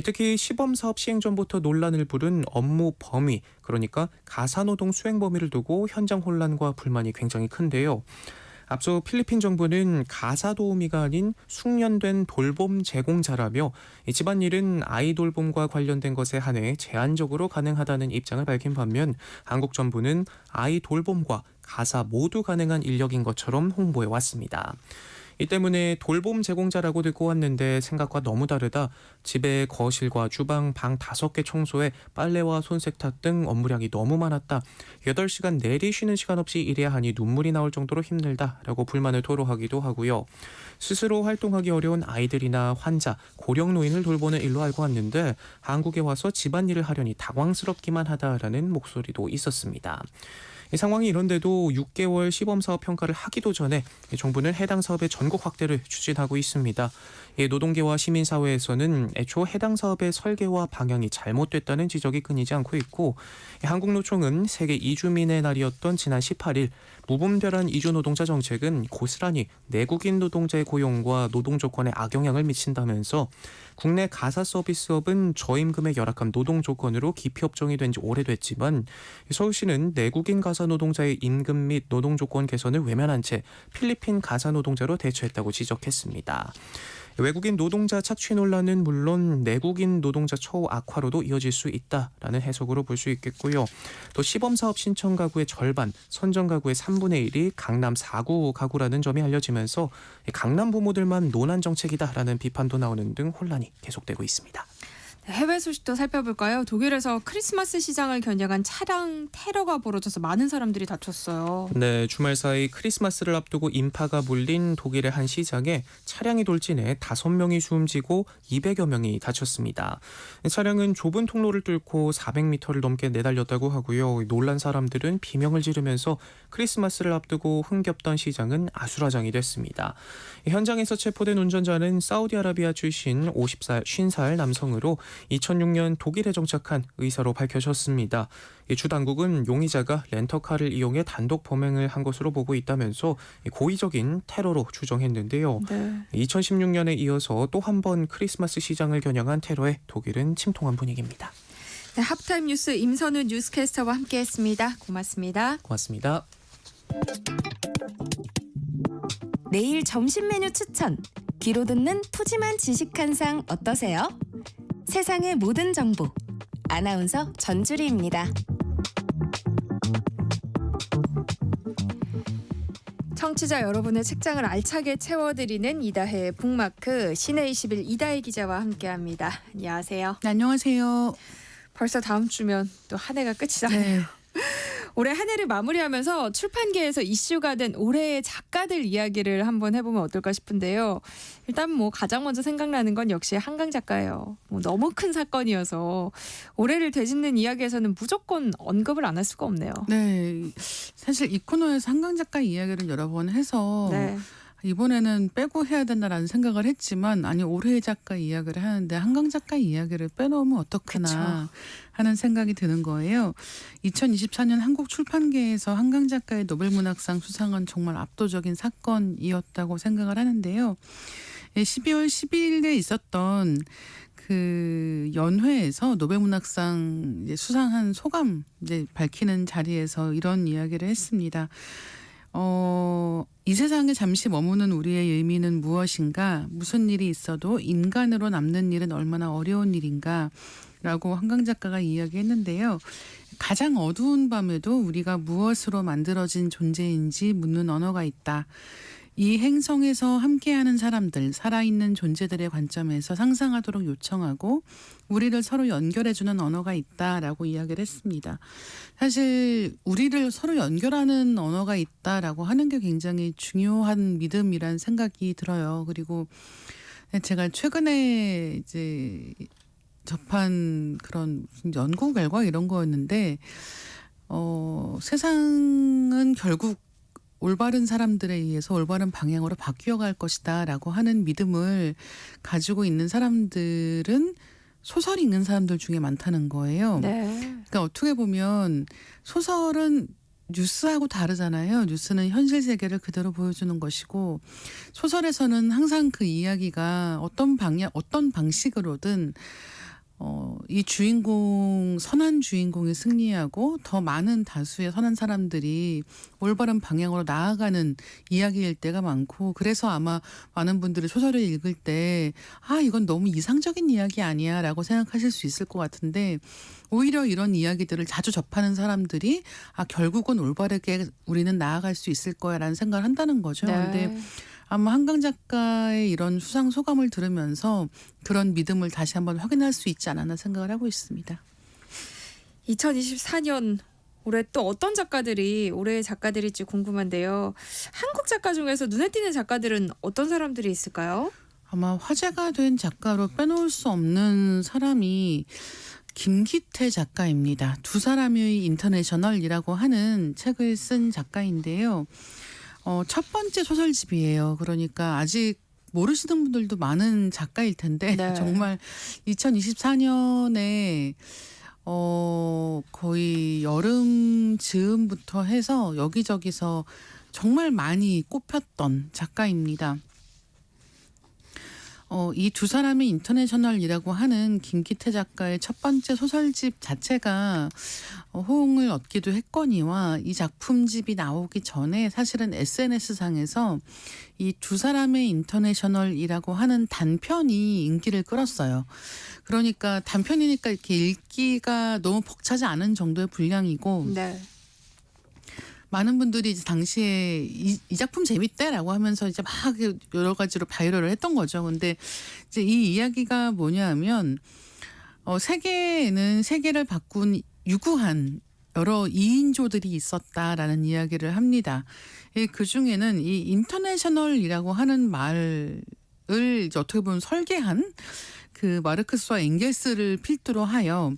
특히 시범사업 시행 전부터 논란을 부른 업무 범위, 그러니까 가사노동 수행 범위를 두고 현장 혼란과 불만이 굉장히 큰데요. 앞서 필리핀 정부는 가사 도우미가 아닌 숙련된 돌봄 제공자라며 이 집안일은 아이 돌봄과 관련된 것에 한해 제한적으로 가능하다는 입장을 밝힌 반면 한국 정부는 아이 돌봄과 가사 모두 가능한 인력인 것처럼 홍보해 왔습니다. 이 때문에 돌봄 제공자라고 듣고 왔는데 생각과 너무 다르다. 집의 거실과 주방, 방 5개 청소에 빨래와 손세탁 등 업무량이 너무 많았다. 8시간 내리 쉬는 시간 없이 일해야 하니 눈물이 나올 정도로 힘들다라고 불만을 토로하기도 하고요. 스스로 활동하기 어려운 아이들이나 환자, 고령 노인을 돌보는 일로 알고 왔는데 한국에 와서 집안일을 하려니 당황스럽기만 하다라는 목소리도 있었습니다. 이 상황이 이런데도 6개월 시범사업 평가를 하기도 전에 정부는 해당 사업의 전국 확대를 추진하고 있습니다. 노동계와 시민사회에서는 애초 해당 사업의 설계와 방향이 잘못됐다는 지적이 끊이지 않고 있고 한국노총은 세계 이주민의 날이었던 지난 18일 무분별한 이주노동자 정책은 고스란히 내국인 노동자의 고용과 노동 조건에 악영향을 미친다면서 국내 가사 서비스업은 저임금의 열악한 노동 조건으로 기피 업종이 된 지 오래됐지만 서울시는 내국인 가사 노동자의 임금 및 노동 조건 개선을 외면한 채 필리핀 가사 노동자로 대처했다고 지적했습니다. 외국인 노동자 착취 논란은 물론 내국인 노동자 처우 악화로도 이어질 수 있다라는 해석으로 볼 수 있겠고요. 또 시범사업 신청 가구의 절반, 선정 가구의 3분의 1이 강남 4구 가구라는 점이 알려지면서 강남 부모들만 논한 정책이다라는 비판도 나오는 등 혼란이 계속되고 있습니다. 해외 소식도 살펴볼까요? 독일에서 크리스마스 시장을 겨냥한 차량 테러가 벌어져서 많은 사람들이 다쳤어요. 네, 주말 사이 크리스마스를 앞두고 인파가 몰린 독일의 한 시장에 차량이 돌진해 5명이 숨지고 200여 명이 다쳤습니다. 차량은 좁은 통로를 뚫고 400m를 넘게 내달렸다고 하고요. 놀란 사람들은 비명을 지르면서 크리스마스를 앞두고 흥겹던 시장은 아수라장이 됐습니다. 현장에서 체포된 운전자는 사우디아라비아 출신 50살 남성으로 2006년 독일에 정착한 의사로 밝혀졌습니다. 주 당국은 용의자가 렌터카를 이용해 단독 범행을 한 것으로 보고 있다면서 고의적인 테러로 추정했는데요. 네. 2016년에 이어서 또 한 번 크리스마스 시장을 겨냥한 테러에 독일은 침통한 분위기입니다. 네, 하프타임 뉴스 임선우 뉴스캐스터와 함께했습니다. 고맙습니다. 고맙습니다. 내일 점심 메뉴 추천. 귀로 듣는 푸짐한 지식 한 상 어떠세요? 세상의 모든 정보. 아나운서 전주리입니다. 청취자 여러분의 책장을 알차게 채워드리는 이다혜의 북마크 시내21 이다혜 기자와 함께합니다. 안녕하세요. 네, 안녕하세요. 벌써 다음 주면 또 한 해가 끝이 나네요. 네. 올해 한 해를 마무리하면서 출판계에서 이슈가 된 올해의 작가들 이야기를 한번 해보면 어떨까 싶은데요. 일단 뭐 가장 먼저 생각나는 건 역시 한강 작가예요. 뭐 너무 큰 사건이어서 올해를 되짚는 이야기에서는 무조건 언급을 안 할 수가 없네요. 네, 사실 이 코너에서 한강 작가 이야기를 여러 번 해서 네. 이번에는 빼고 해야 된다라는 생각을 했지만 아니 올해의 작가 이야기를 하는데 한강 작가 이야기를 빼놓으면 어떡하나 그쵸. 하는 생각이 드는 거예요. 2024년 한국 출판계에서 한강 작가의 노벨문학상 수상은 정말 압도적인 사건이었다고 생각을 하는데요. 12월 12일에 있었던 그 연회에서 노벨문학상 이제 수상한 소감 이제 밝히는 자리에서 이런 이야기를 했습니다. 이 세상에 잠시 머무는 우리의 의미는 무엇인가? 무슨 일이 있어도 인간으로 남는 일은 얼마나 어려운 일인가? 라고 한강 작가가 이야기했는데요. 가장 어두운 밤에도 우리가 무엇으로 만들어진 존재인지 묻는 언어가 있다. 이 행성에서 함께하는 사람들, 살아있는 존재들의 관점에서 상상하도록 요청하고 우리를 서로 연결해주는 언어가 있다라고 이야기를 했습니다. 사실 우리를 서로 연결하는 언어가 있다라고 하는 게 굉장히 중요한 믿음이란 생각이 들어요. 그리고 제가 최근에 이제 접한 그런 연구 결과 이런 거였는데 세상은 결국 올바른 사람들에 의해서 올바른 방향으로 바뀌어갈 것이다 라고 하는 믿음을 가지고 있는 사람들은 소설 읽는 사람들 중에 많다는 거예요. 네. 그러니까 어떻게 보면 소설은 뉴스하고 다르잖아요. 뉴스는 현실 세계를 그대로 보여주는 것이고 소설에서는 항상 그 이야기가 어떤 방식으로든 이 주인공, 선한 주인공이 승리하고 더 많은 다수의 선한 사람들이 올바른 방향으로 나아가는 이야기일 때가 많고, 그래서 아마 많은 분들이 소설을 읽을 때 이건 너무 이상적인 이야기 아니야 라고 생각하실 수 있을 것 같은데, 오히려 이런 이야기들을 자주 접하는 사람들이 결국은 올바르게 우리는 나아갈 수 있을 거야 라는 생각을 한다는 거죠. 근데 아마 한강 작가의 이런 수상 소감을 들으면서 그런 믿음을 다시 한번 확인할 수 있지 않았나 생각을 하고 있습니다. 2024년 올해 또 어떤 작가들이 올해의 작가들일지 궁금한데요. 한국 작가 중에서 눈에 띄는 작가들은 어떤 사람들이 있을까요? 아마 화제가 된 작가로 빼놓을 수 없는 사람이 김기태 작가입니다. 두 사람의 인터내셔널이라고 하는 책을 쓴 작가인데요. 첫 번째 소설집이에요. 그러니까 아직 모르시는 분들도 많은 작가일 텐데 정말 2024년에 거의 여름 즈음부터 해서 여기저기서 정말 많이 꼽혔던 작가입니다. 이 두 사람의 인터내셔널이라고 하는 김기태 작가의 첫 번째 소설집 자체가 호응을 얻기도 했거니와 이 작품집이 나오기 전에 사실은 SNS상에서 이 두 사람의 인터내셔널이라고 하는 단편이 인기를 끌었어요. 그러니까 단편이니까 이렇게 읽기가 너무 벅차지 않은 정도의 분량이고, 많은 분들이 이제 당시에 이 작품 재밌대라고 하면서 이제 막 여러 가지로 바이럴을 했던 거죠. 근데 이제 이 이야기가 뭐냐면 세계에는 세계를 바꾼 유구한 여러 2인조들이 있었다라는 이야기를 합니다. 그 중에는 이 인터내셔널이라고 하는 말을 이제 어떻게 보면 설계한 그 마르크스와 엥겔스를 필두로 하여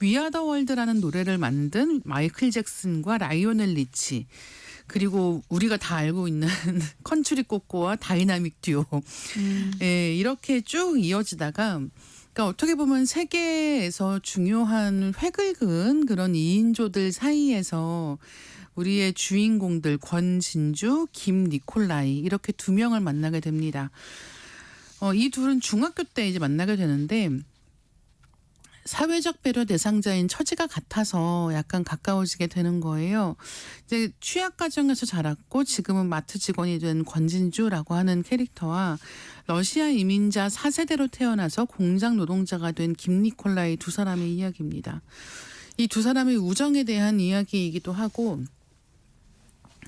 위아 더 월드라는 노래를 만든 마이클 잭슨과 라이오넬 리치, 그리고 우리가 다 알고 있는 컨츄리 꼬꼬와 다이나믹 듀오, 이렇게 쭉 이어지다가, 그러니까 어떻게 보면 세계에서 중요한 획을 그은 그런 2인조들 사이에서 우리의 주인공들 권진주, 김니콜라이 이렇게 두 명을 만나게 됩니다. 이 둘은 중학교 때 이제 만나게 되는데, 사회적 배려 대상자인 처지가 같아서 약간 가까워지게 되는 거예요. 이제 취약 가정에서 자랐고 지금은 마트 직원이 된 권진주라고 하는 캐릭터와 러시아 이민자 4세대로 태어나서 공장 노동자가 된 김니콜라이 두 사람의 이야기입니다. 이 두 사람의 우정에 대한 이야기이기도 하고,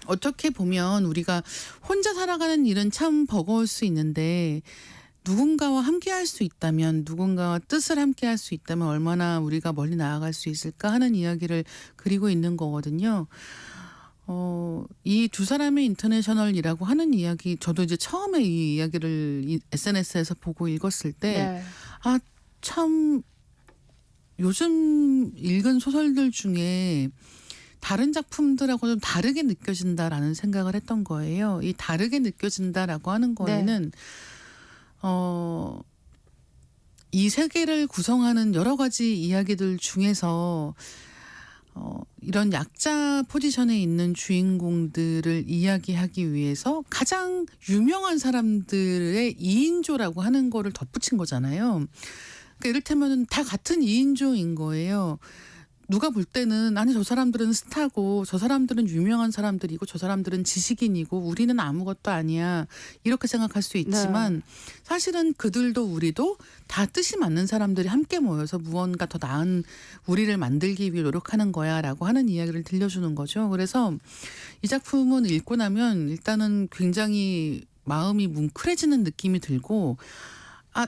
어떻게 보면 우리가 혼자 살아가는 일은 참 버거울 수 있는데 누군가와 함께 할 수 있다면, 누군가와 뜻을 함께 할 수 있다면 얼마나 우리가 멀리 나아갈 수 있을까 하는 이야기를 그리고 있는 거거든요. 이 두 사람의 인터내셔널이라고 하는 이야기, 저도 이제 처음에 이 이야기를 SNS에서 보고 읽었을 때 참 요즘 읽은 소설들 중에 다른 작품들하고 좀 다르게 느껴진다라는 생각을 했던 거예요. 이 다르게 느껴진다라고 하는 거에는 이 세계를 구성하는 여러 가지 이야기들 중에서 이런 약자 포지션에 있는 주인공들을 이야기하기 위해서 가장 유명한 사람들의 2인조라고 하는 거를 덧붙인 거잖아요. 그러니까 이를테면 다 같은 2인조인 거예요. 누가 볼 때는 아니 저 사람들은 스타고 저 사람들은 유명한 사람들이고 저 사람들은 지식인이고 우리는 아무것도 아니야 이렇게 생각할 수 있지만 사실은 그들도 우리도 다 뜻이 맞는 사람들이 함께 모여서 무언가 더 나은 우리를 만들기 위해 노력하는 거야 라고 하는 이야기를 들려주는 거죠. 그래서 이 작품은 읽고 나면 일단은 굉장히 마음이 뭉클해지는 느낌이 들고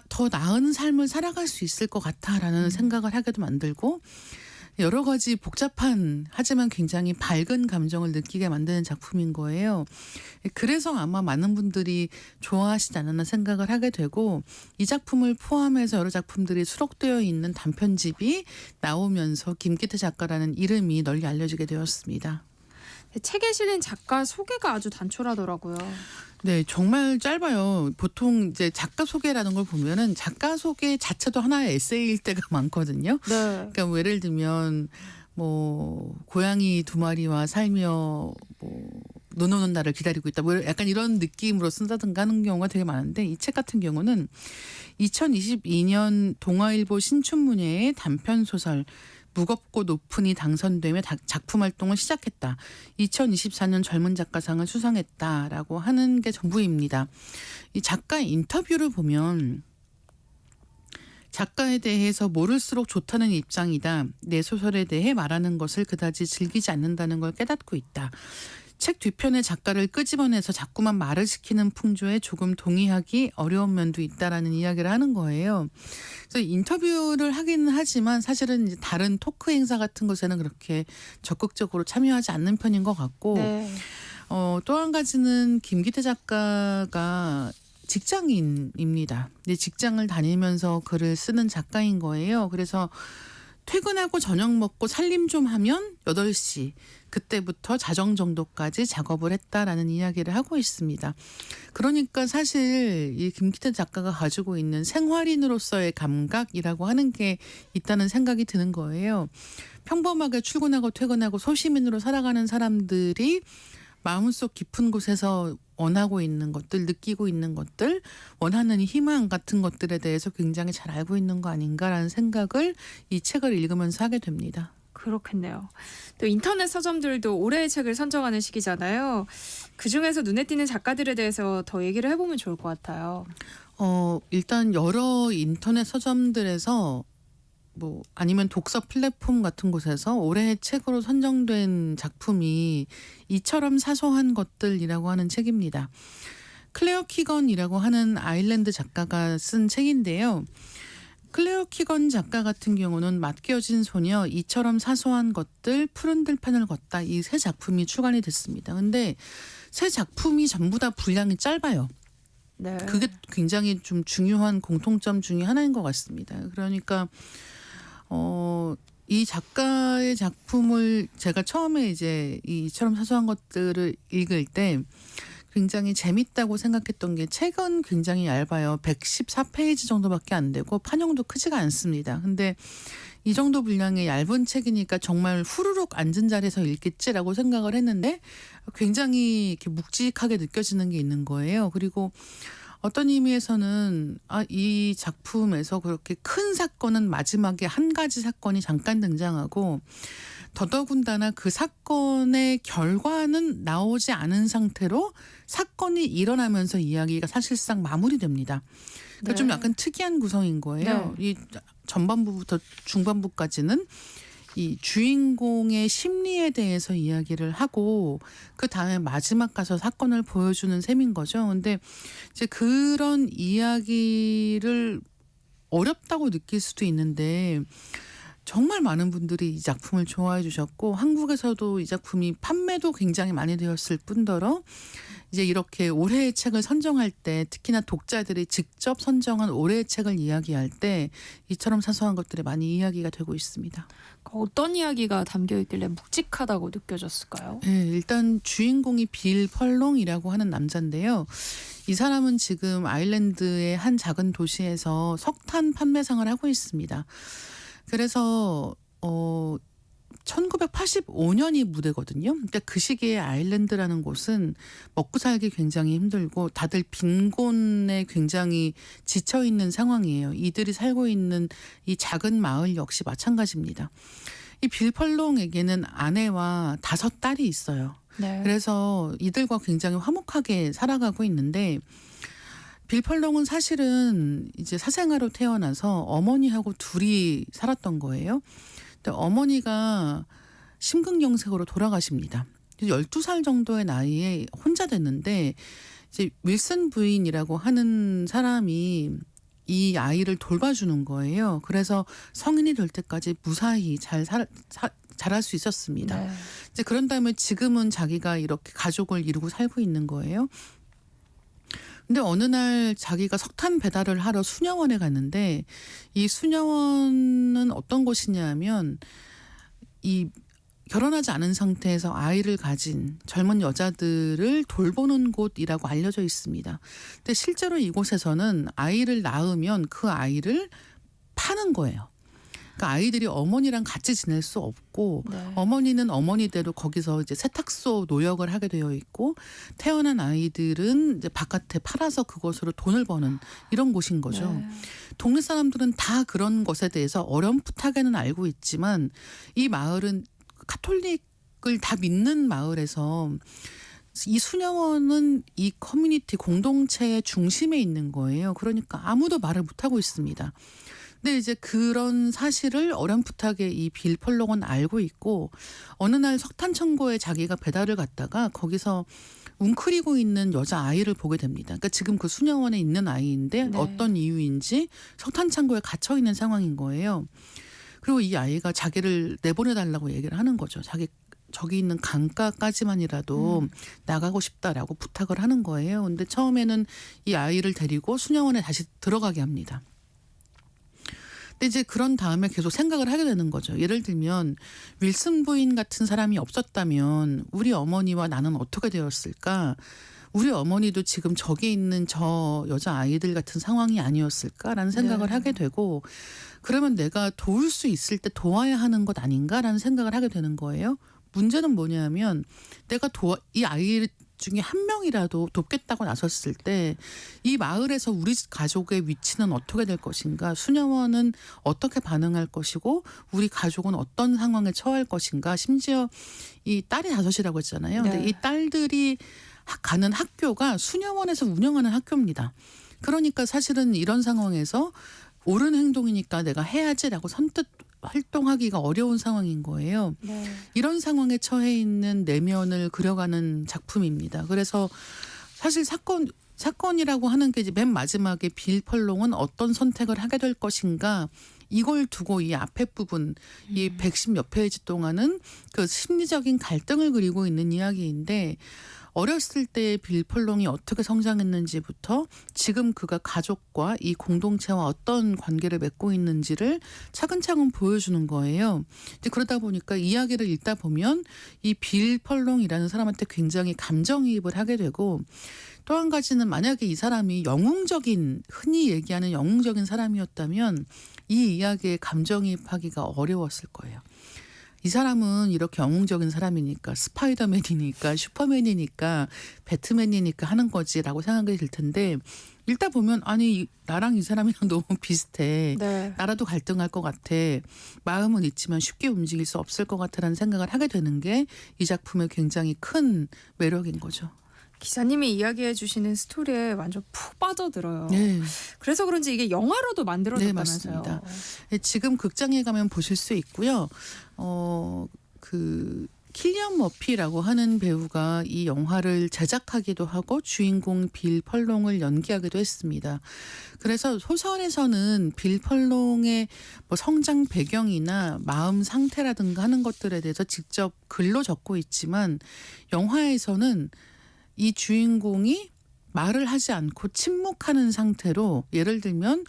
더 나은 삶을 살아갈 수 있을 것 같아라는 생각을 하게도 만들고 여러 가지 복잡한 하지만 굉장히 밝은 감정을 느끼게 만드는 작품인 거예요. 그래서 아마 많은 분들이 좋아하시지 않았나 생각을 하게 되고 이 작품을 포함해서 여러 작품들이 수록되어 있는 단편집이 나오면서 김기태 작가라는 이름이 널리 알려지게 되었습니다. 책에 실린 작가 소개가 아주 단촐하더라고요. 네, 정말 짧아요. 보통 이제 작가 소개라는 걸 보면은 작가 소개 자체도 하나의 에세이일 때가 많거든요. 그러니까 뭐 예를 들면 뭐 고양이 2마리와 살며 뭐 눈 오는 날을 기다리고 있다. 뭐 약간 이런 느낌으로 쓴다든가 하는 경우가 되게 많은데 이 책 같은 경우는 2022년 동아일보 신춘문예의 단편 소설 무겁고 높으니 당선되며 작품 활동을 시작했다. 2024년 젊은 작가상을 수상했다라고 하는 게 전부입니다. 이 작가 인터뷰를 보면 작가에 대해서 모를수록 좋다는 입장이다. 내 소설에 대해 말하는 것을 그다지 즐기지 않는다는 걸 깨닫고 있다. 책 뒤편에 작가를 끄집어내서 자꾸만 말을 시키는 풍조에 조금 동의하기 어려운 면도 있다라는 이야기를 하는 거예요. 그래서 인터뷰를 하기는 하지만 사실은 이제 다른 토크 행사 같은 것에는 그렇게 적극적으로 참여하지 않는 편인 것 같고 또 한 가지는 김기태 작가가 직장인입니다. 근데 직장을 다니면서 글을 쓰는 작가인 거예요. 그래서 퇴근하고 저녁 먹고 살림 좀 하면 8시 그때부터 자정 정도까지 작업을 했다라는 이야기를 하고 있습니다. 그러니까 사실 이 김기태 작가가 가지고 있는 생활인으로서의 감각이라고 하는 게 있다는 생각이 드는 거예요. 평범하게 출근하고 퇴근하고 소시민으로 살아가는 사람들이 마음속 깊은 곳에서 원하고 있는 것들, 느끼고 있는 것들, 원하는 희망 같은 것들에 대해서 굉장히 잘 알고 있는 거 아닌가라는 생각을 이 책을 읽으면서 하게 됩니다. 그렇겠네요. 또 인터넷 서점들도 올해의 책을 선정하는 시기잖아요. 그중에서 눈에 띄는 작가들에 대해서 더 얘기를 해보면 좋을 것 같아요. 일단 여러 인터넷 서점들에서 뭐 아니면 독서 플랫폼 같은 곳에서 올해의 책으로 선정된 작품이 이처럼 사소한 것들이라고 하는 책입니다. 클레어 키건이라고 하는 아일랜드 작가가 쓴 책인데요. 클레어 키건 작가 같은 경우는 맡겨진 소녀, 이처럼 사소한 것들, 푸른 들판을 걷다 이 세 작품이 출간이 됐습니다. 근데 세 작품이 전부 다 분량이 짧아요. 네. 그게 굉장히 좀 중요한 공통점 중에 하나인 것 같습니다. 그러니까 이 작가의 작품을 제가 처음에 이제 이처럼 사소한 것들을 읽을 때 굉장히 재밌다고 생각했던 게 책은 굉장히 얇아요. 114페이지 정도밖에 안 되고 판형도 크지가 않습니다. 근데 이 정도 분량의 얇은 책이니까 정말 후루룩 앉은 자리에서 읽겠지라고 생각을 했는데 굉장히 이렇게 묵직하게 느껴지는 게 있는 거예요. 그리고 어떤 의미에서는 이 작품에서 그렇게 큰 사건은 마지막에 한 가지 사건이 잠깐 등장하고 더더군다나 그 사건의 결과는 나오지 않은 상태로 사건이 일어나면서 이야기가 사실상 마무리됩니다. 그러니까 좀 약간 특이한 구성인 거예요. 이 전반부부터 중반부까지는 이 주인공의 심리에 대해서 이야기를 하고 그 다음에 마지막 가서 사건을 보여주는 셈인 거죠. 근데 이제 그런 이야기를 어렵다고 느낄 수도 있는데 정말 많은 분들이 이 작품을 좋아해 주셨고 한국에서도 이 작품이 판매도 굉장히 많이 되었을 뿐더러 이제 이렇게 올해의 책을 선정할 때 특히나 독자들이 직접 선정한 올해의 책을 이야기할 때 이처럼 사소한 것들이 많이 이야기가 되고 있습니다. 어떤 이야기가 담겨 있길래 묵직하다고 느껴졌을까요? 네, 일단 주인공이 빌 펄롱이라고 하는 남자인데요. 이 사람은 지금 아일랜드의 한 작은 도시에서 석탄 판매상을 하고 있습니다. 그래서 1985년이 무대거든요. 그러니까 그 시기에 아일랜드라는 곳은 먹고 살기 굉장히 힘들고 다들 빈곤에 굉장히 지쳐 있는 상황이에요. 이들이 살고 있는 이 작은 마을 역시 마찬가지입니다. 이 빌 펄롱에게는 아내와 5딸이 있어요. 네. 그래서 이들과 굉장히 화목하게 살아가고 있는데 빌 펄롱은 사실은 이제 사생아로 태어나서 어머니하고 둘이 살았던 거예요. 근데 어머니가 심근경색으로 돌아가십니다. 12살 정도의 나이에 혼자 됐는데 이제 윌슨 부인이라고 하는 사람이 이 아이를 돌봐주는 거예요. 그래서 성인이 될 때까지 무사히 자랄 수 있었습니다. 네. 이제 그런 다음에 지금은 자기가 이렇게 가족을 이루고 살고 있는 거예요. 근데 어느 날 자기가 석탄 배달을 하러 수녀원에 갔는데 이 수녀원은 어떤 곳이냐면 이 결혼하지 않은 상태에서 아이를 가진 젊은 여자들을 돌보는 곳이라고 알려져 있습니다. 근데 실제로 이곳에서는 아이를 낳으면 그 아이를 파는 거예요. 그러니까 아이들이 어머니랑 같이 지낼 수 없고 네. 어머니는 어머니대로 거기서 이제 세탁소 노역을 하게 되어 있고 태어난 아이들은 이제 바깥에 팔아서 그것으로 돈을 버는 이런 곳인 거죠. 네. 동네 사람들은 다 그런 것에 대해서 어렴풋하게는 알고 있지만 이 마을은 카톨릭을 다 믿는 마을에서 이 수녀원은 이 커뮤니티 공동체의 중심에 있는 거예요. 그러니까 아무도 말을 못하고 있습니다. 근데 이제 그런 사실을 어렴풋하게 이 빌 펄롱은 알고 있고 어느 날 석탄천고에 자기가 배달을 갔다가 거기서 웅크리고 있는 여자아이를 보게 됩니다. 그러니까 지금 그 수녀원에 있는 아이인데 네. 어떤 이유인지 석탄창고에 갇혀 있는 상황인 거예요. 그리고 이 아이가 자기를 내보내달라고 얘기를 하는 거죠. 저기 있는 강가까지만이라도 나가고 싶다라고 부탁을 하는 거예요. 근데 처음에는 이 아이를 데리고 수녀원에 다시 들어가게 합니다. 근데 이제 그런 다음에 계속 생각을 하게 되는 거죠. 예를 들면 윌슨 부인 같은 사람이 없었다면 우리 어머니와 나는 어떻게 되었을까? 우리 어머니도 지금 저기 있는 저 여자아이들 같은 상황이 아니었을까라는 생각을 하게 되고 그러면 내가 도울 수 있을 때 도와야 하는 것 아닌가라는 생각을 하게 되는 거예요. 문제는 뭐냐면 내가 이 아이 중에 한 명이라도 돕겠다고 나섰을 때 이 마을에서 우리 가족의 위치는 어떻게 될 것인가, 수녀원은 어떻게 반응할 것이고 우리 가족은 어떤 상황에 처할 것인가, 심지어 이 딸이 5이라고 했잖아요. 네. 근데 이 딸들이 가는 학교가 수녀원에서 운영하는 학교입니다. 그러니까 사실은 이런 상황에서 옳은 행동이니까 내가 해야지라고 선뜻 활동하기가 어려운 상황인 거예요. 네. 이런 상황에 처해 있는 내면을 그려가는 작품입니다. 그래서 사실 사건이라고 하는 게 이제 맨 마지막에 빌 펄롱은 어떤 선택을 하게 될 것인가 이걸 두고 이 앞에 부분 이 110몇 페이지 동안은 그 심리적인 갈등을 그리고 있는 이야기인데 어렸을 때 빌 펄롱이 어떻게 성장했는지부터 지금 그가 가족과 이 공동체와 어떤 관계를 맺고 있는지를 차근차근 보여주는 거예요. 이제 그러다 보니까 이야기를 읽다 보면 이 빌 펄롱이라는 사람한테 굉장히 감정이입을 하게 되고 또 한 가지는 만약에 이 사람이 영웅적인 흔히 얘기하는 영웅적인 사람이었다면 이 이야기에 감정이입하기가 어려웠을 거예요. 이 사람은 이렇게 영웅적인 사람이니까 스파이더맨이니까 슈퍼맨이니까 배트맨이니까 하는 거지라고 생각이 들 텐데 읽다 보면 아니 나랑 이 사람이랑 너무 비슷해. 네. 나라도 갈등할 것 같아. 마음은 있지만 쉽게 움직일 수 없을 것 같다라는 생각을 하게 되는 게 이 작품의 굉장히 큰 매력인 거죠. 기자님이 이야기해 주시는 스토리에 완전 푹 빠져들어요. 네. 그래서 그런지 이게 영화로도 만들어졌다면서요. 네, 맞습니다. 지금 극장에 가면 보실 수 있고요. 그 킬리언 머피라고 하는 배우가 이 영화를 제작하기도 하고 주인공 빌 펄롱을 연기하기도 했습니다. 그래서 소설에서는 빌 펄롱의 뭐 성장 배경이나 마음 상태라든가 하는 것들에 대해서 직접 글로 적고 있지만 영화에서는 이 주인공이 말을 하지 않고 침묵하는 상태로 예를 들면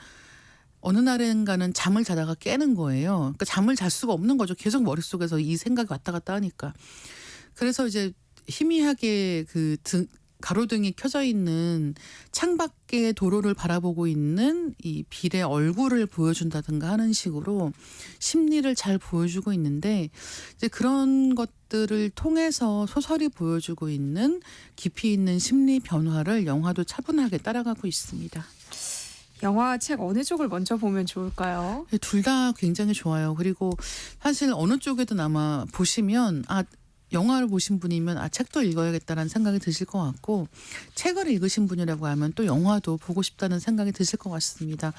어느 날인가는 잠을 자다가 깨는 거예요. 그러니까 잠을 잘 수가 없는 거죠. 계속 머릿속에서 이 생각이 왔다 갔다 하니까. 그래서 이제 희미하게 그 가로등이 켜져 있는 창밖의 도로를 바라보고 있는 이 빌의 얼굴을 보여준다든가 하는 식으로 심리를 잘 보여주고 있는데 이제 그런 것들을 통해서 소설이 보여주고 있는 깊이 있는 심리 변화를 영화도 차분하게 따라가고 있습니다. 영화, 책 어느 쪽을 먼저 보면 좋을까요? 둘 다 굉장히 좋아요. 그리고 사실 어느 쪽에든 아마 보시면 영화를 보신 분이면 책도 읽어야겠다라는 생각이 드실 것 같고 책을 읽으신 분이라고 하면 또 영화도 보고 싶다는 생각이 드실 것 같습니다.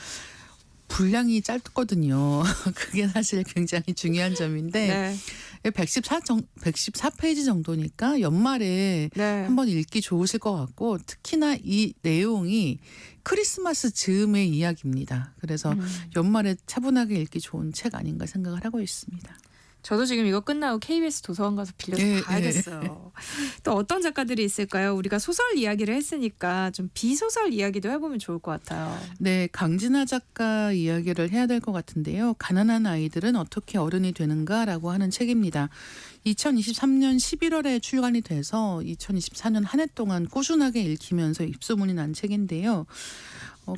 분량이 짧거든요. 그게 사실 굉장히 중요한 점인데 네. 114페이지 정도니까 연말에 네. 한번 읽기 좋으실 것 같고 특히나 이 내용이 크리스마스 즈음의 이야기입니다. 그래서 연말에 차분하게 읽기 좋은 책 아닌가 생각을 하고 있습니다. 저도 지금 이거 끝나고 KBS 도서관 가서 빌려서 봐야겠어요. 또 어떤 작가들이 있을까요? 우리가 소설 이야기를 했으니까 좀 비소설 이야기도 해보면 좋을 것 같아요. 네, 강진아 작가 이야기를 해야 될 것 같은데요. 가난한 아이들은 어떻게 어른이 되는가라고 하는 책입니다. 2023년 11월에 출간이 돼서 2024년 한 해 동안 꾸준하게 읽히면서 입소문이 난 책인데요.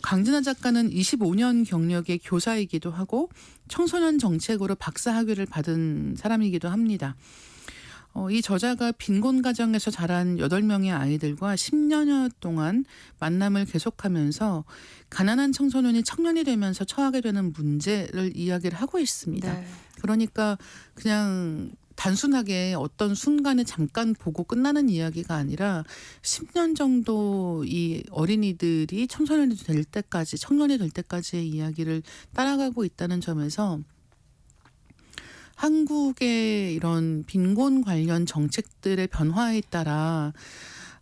강진아 작가는 25년 경력의 교사이기도 하고 청소년 정책으로 박사 학위를 받은 사람이기도 합니다. 이 저자가 빈곤 가정에서 자란 8명의 아이들과 10년여 동안 만남을 계속하면서 가난한 청소년이 청년이 되면서 처하게 되는 문제를 이야기를 하고 있습니다. 네. 그러니까 그냥 단순하게 어떤 순간에 잠깐 보고 끝나는 이야기가 아니라 10년 정도 이 어린이들이 청소년이 될 때까지, 청년이 될 때까지의 이야기를 따라가고 있다는 점에서 한국의 이런 빈곤 관련 정책들의 변화에 따라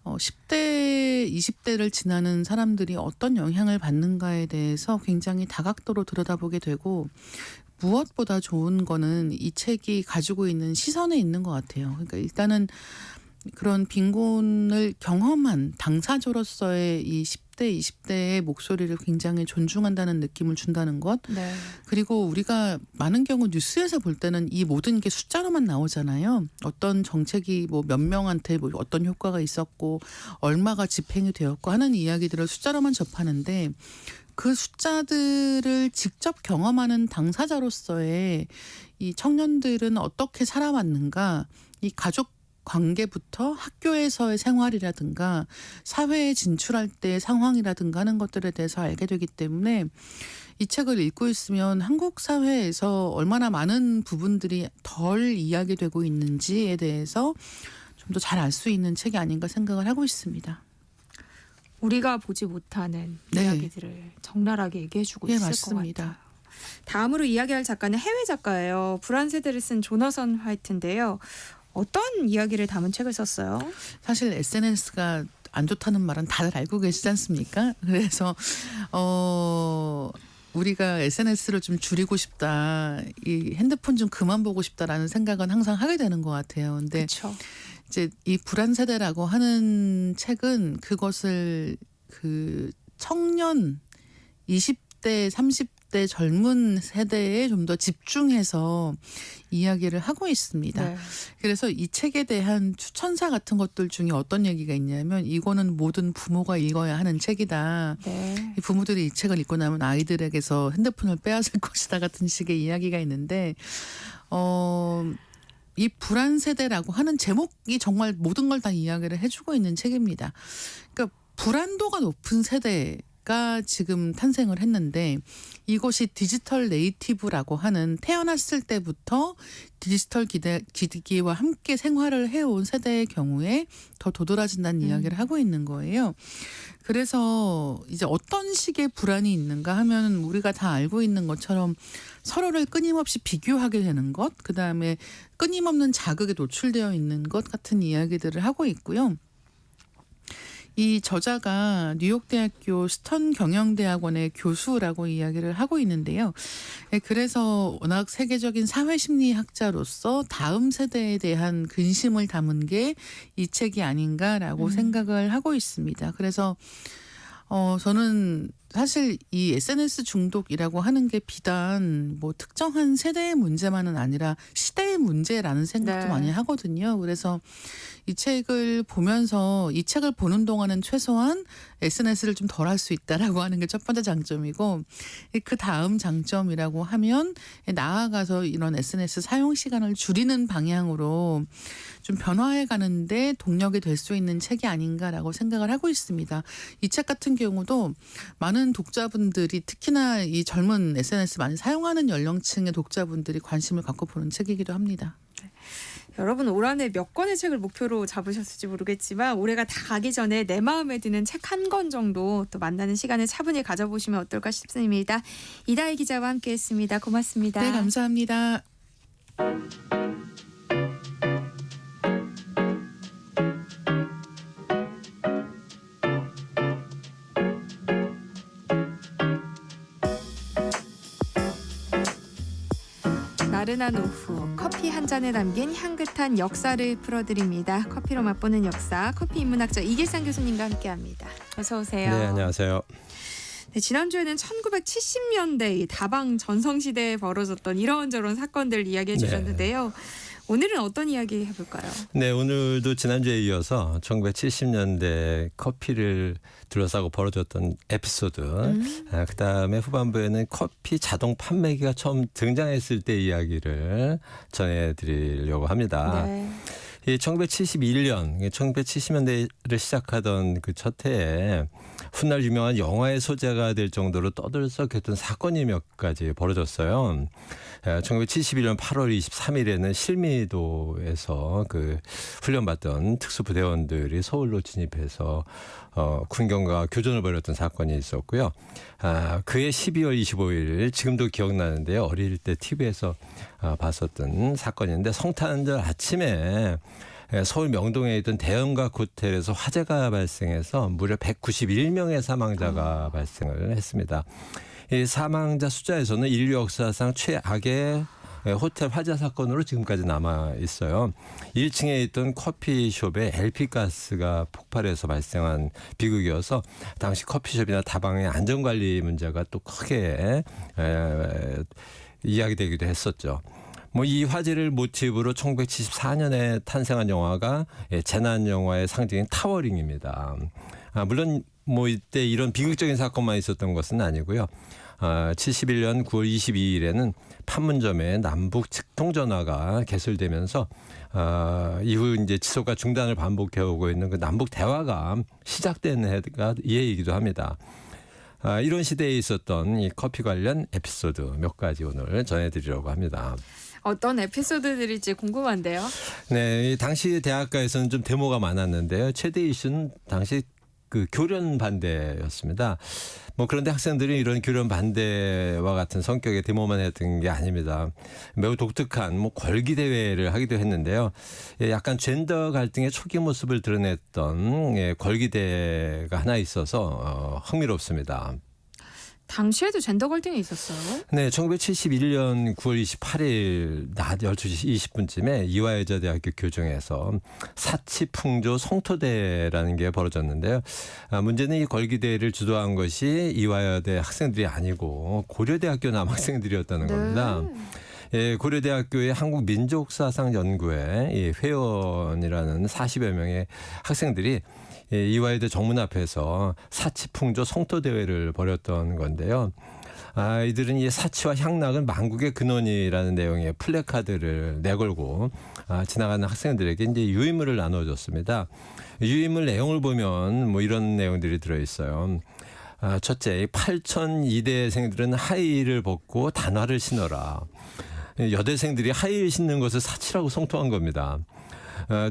10대, 20대를 지나는 사람들이 어떤 영향을 받는가에 대해서 굉장히 다각도로 들여다보게 되고, 무엇보다 좋은 거는 이 책이 가지고 있는 시선에 있는 것 같아요. 그러니까 일단은 그런 빈곤을 경험한 당사자로서의 이 10대, 20대의 목소리를 굉장히 존중한다는 느낌을 준다는 것. 네. 그리고 우리가 많은 경우 뉴스에서 볼 때는 이 모든 게 숫자로만 나오잖아요. 어떤 정책이 뭐 몇 명한테 뭐 어떤 효과가 있었고 얼마가 집행이 되었고 하는 이야기들을 숫자로만 접하는데, 그 숫자들을 직접 경험하는 당사자로서의 이 청년들은 어떻게 살아왔는가, 이 가족 관계부터 학교에서의 생활이라든가 사회에 진출할 때의 상황이라든가 하는 것들에 대해서 알게 되기 때문에 이 책을 읽고 있으면 한국 사회에서 얼마나 많은 부분들이 덜 이야기되고 있는지에 대해서 좀 더 잘 알 수 있는 책이 아닌가 생각을 하고 있습니다. 우리가 보지 못하는 네. 이야기들을 적나라하게 얘기해주고 있을 맞습니다. 것 같아요. 다음으로 이야기할 작가는 해외 작가예요. 불안 세대를 쓴 조너선 화이트인데요. 어떤 이야기를 담은 책을 썼어요? 사실 SNS가 안 좋다는 말은 다들 알고 계시지 않습니까? 그래서 우리가 SNS를 좀 줄이고 싶다, 이 핸드폰 좀 그만 보고 싶다라는 생각은 항상 하게 되는 것 같아요. 근데 그렇죠. 이제 이 불안 세대라고 하는 책은 그것을 그 청년 20대, 30대 젊은 세대에 좀 더 집중해서 이야기를 하고 있습니다. 네. 그래서 이 책에 대한 추천사 같은 것들 중에 어떤 얘기가 있냐면, 이거는 모든 부모가 읽어야 하는 책이다. 네. 이 부모들이 이 책을 읽고 나면 아이들에게서 핸드폰을 빼앗을 것이다 같은 식의 이야기가 있는데, 이 불안 세대라고 하는 제목이 정말 모든 걸 다 이야기를 해주고 있는 책입니다. 그러니까 불안도가 높은 세대가 지금 탄생을 했는데, 이것이 디지털 네이티브라고 하는 태어났을 때부터 디지털 기기와 함께 생활을 해온 세대의 경우에 더 도드라진다는 이야기를 하고 있는 거예요. 그래서 이제 어떤 식의 불안이 있는가 하면 우리가 다 알고 있는 것처럼 서로를 끊임없이 비교하게 되는 것, 그다음에 끊임없는 자극에 노출되어 있는 것 같은 이야기들을 하고 있고요. 이 저자가 뉴욕대학교 스턴 경영대학원의 교수라고 이야기를 하고 있는데요. 그래서 워낙 세계적인 사회심리학자로서 다음 세대에 대한 근심을 담은 게 이 책이 아닌가라고 생각을 하고 있습니다. 그래서 저는 사실 이 SNS 중독이라고 하는 게 비단 뭐 특정한 세대의 문제만은 아니라 시대의 문제라는 생각도 네. 많이 하거든요. 그래서 이 책을 보면서 이 책을 보는 동안은 최소한 SNS를 좀 덜 할 수 있다라고 하는 게 첫 번째 장점이고, 그 다음 장점이라고 하면 나아가서 이런 SNS 사용 시간을 줄이는 방향으로 좀 변화해 가는데 동력이 될 수 있는 책이 아닌가라고 생각을 하고 있습니다. 이 책 같은 경우도 많은 독자분들이, 특히나 이 젊은 SNS 많이 사용하는 연령층의 독자분들이 관심을 갖고 보는 책이기도 합니다. 여러분 올 한해 몇 권의 책을 목표로 잡으셨을지 모르겠지만 올해가 다 가기 전에 내 마음에 드는 책 한 권 정도 또 만나는 시간을 차분히 가져보시면 어떨까 싶습니다. 이다희 기자와 함께했습니다. 고맙습니다. 네, 감사합니다. 나른한 오후 커피 한 잔에 담긴 향긋한 역사를 풀어드립니다. 커피로 맛보는 역사, 커피 인문학자 이길상 교수님과 함께합니다. 어서 오세요. 네, 안녕하세요. 네, 지난주에는 1970년대 이 다방 전성시대에 벌어졌던 이런저런 사건들 이야기해 주셨는데요. 오늘은 어떤 이야기 해볼까요? 네, 오늘도 지난주에 이어서 1970년대 커피를 둘러싸고 벌어졌던 에피소드, 그다음에 후반부에는 커피 자동 판매기가 처음 등장했을 때 이야기를 전해드리려고 합니다. 네. 이 1971년, 1970년대를 시작하던 그 첫 해에 훗날 유명한 영화의 소재가 될 정도로 떠들썩했던 사건이 몇 가지 벌어졌어요. 1971년 8월 23일에는 실미도에서 그 훈련받던 특수부대원들이 서울로 진입해서 군경과 교전을 벌였던 사건이 있었고요. 그해 12월 25일 지금도 기억나는데요. 어릴 때 TV에서 봤었던 사건인데 성탄절 아침에 서울 명동에 있던 대형각 호텔에서 화재가 발생해서 무려 191명의 사망자가 발생을 했습니다. 이 사망자 숫자에서는 인류 역사상 최악의 호텔 화재 사건으로 지금까지 남아 있어요. 1층에 있던 커피숍에 LP가스가 폭발해서 발생한 비극이어서 당시 커피숍이나 다방의 안전관리 문제가 또 크게 이야기되기도 했었죠. 이 화재를 모티브로 1974년에 탄생한 영화가 재난 영화의 상징인 타워링입니다. 물론 이때 이런 비극적인 사건만 있었던 것은 아니고요. 71년 9월 22일에는 판문점에 남북 직통전화가 개설되면서 이후 이제 지속과 중단을 반복해 오고 있는 그 남북 대화가 시작된 해가 이 해이기도 합니다. 이런 시대에 있었던 이 커피 관련 에피소드 몇 가지 오늘 전해드리려고 합니다. 어떤 에피소드들일지 궁금한데요. 네, 당시 대학가에서는 좀 데모가 많았는데요. 최대 이슈는 당시 그 교련 반대였습니다. 그런데 학생들이 이런 교련 반대와 같은 성격의 데모만 했던 게 아닙니다. 매우 독특한 걸기 대회를 하기도 했는데요. 약간 젠더 갈등의 초기 모습을 드러냈던 걸기대가 하나 있어서 흥미롭습니다. 당시에도 젠더 갈등이 있었어요? 네, 1971년 9월 28일 낮 12시 20분쯤에 이화여자대학교 교정에서 사치풍조 성토대라는 게 벌어졌는데요. 문제는 이 걸기대회를 주도한 것이 이화여대 학생들이 아니고 고려대학교 남학생들이었다는 겁니다. 예, 고려대학교의 한국민족사상연구회 회원이라는 40여 명의 학생들이 이화여대 정문 앞에서 사치풍조 성토대회를 벌였던 건데요. 이들은 이 사치와 향락은 만국의 근원이라는 내용의 플래카드를 내걸고 지나가는 학생들에게 이제 유인물을 나눠줬습니다. 유인물 내용을 보면 이런 내용들이 들어있어요. 첫째, 8,002대생들은 하이힐을 벗고 단화를 신어라. 여대생들이 하이힐 신는 것을 사치라고 성토한 겁니다.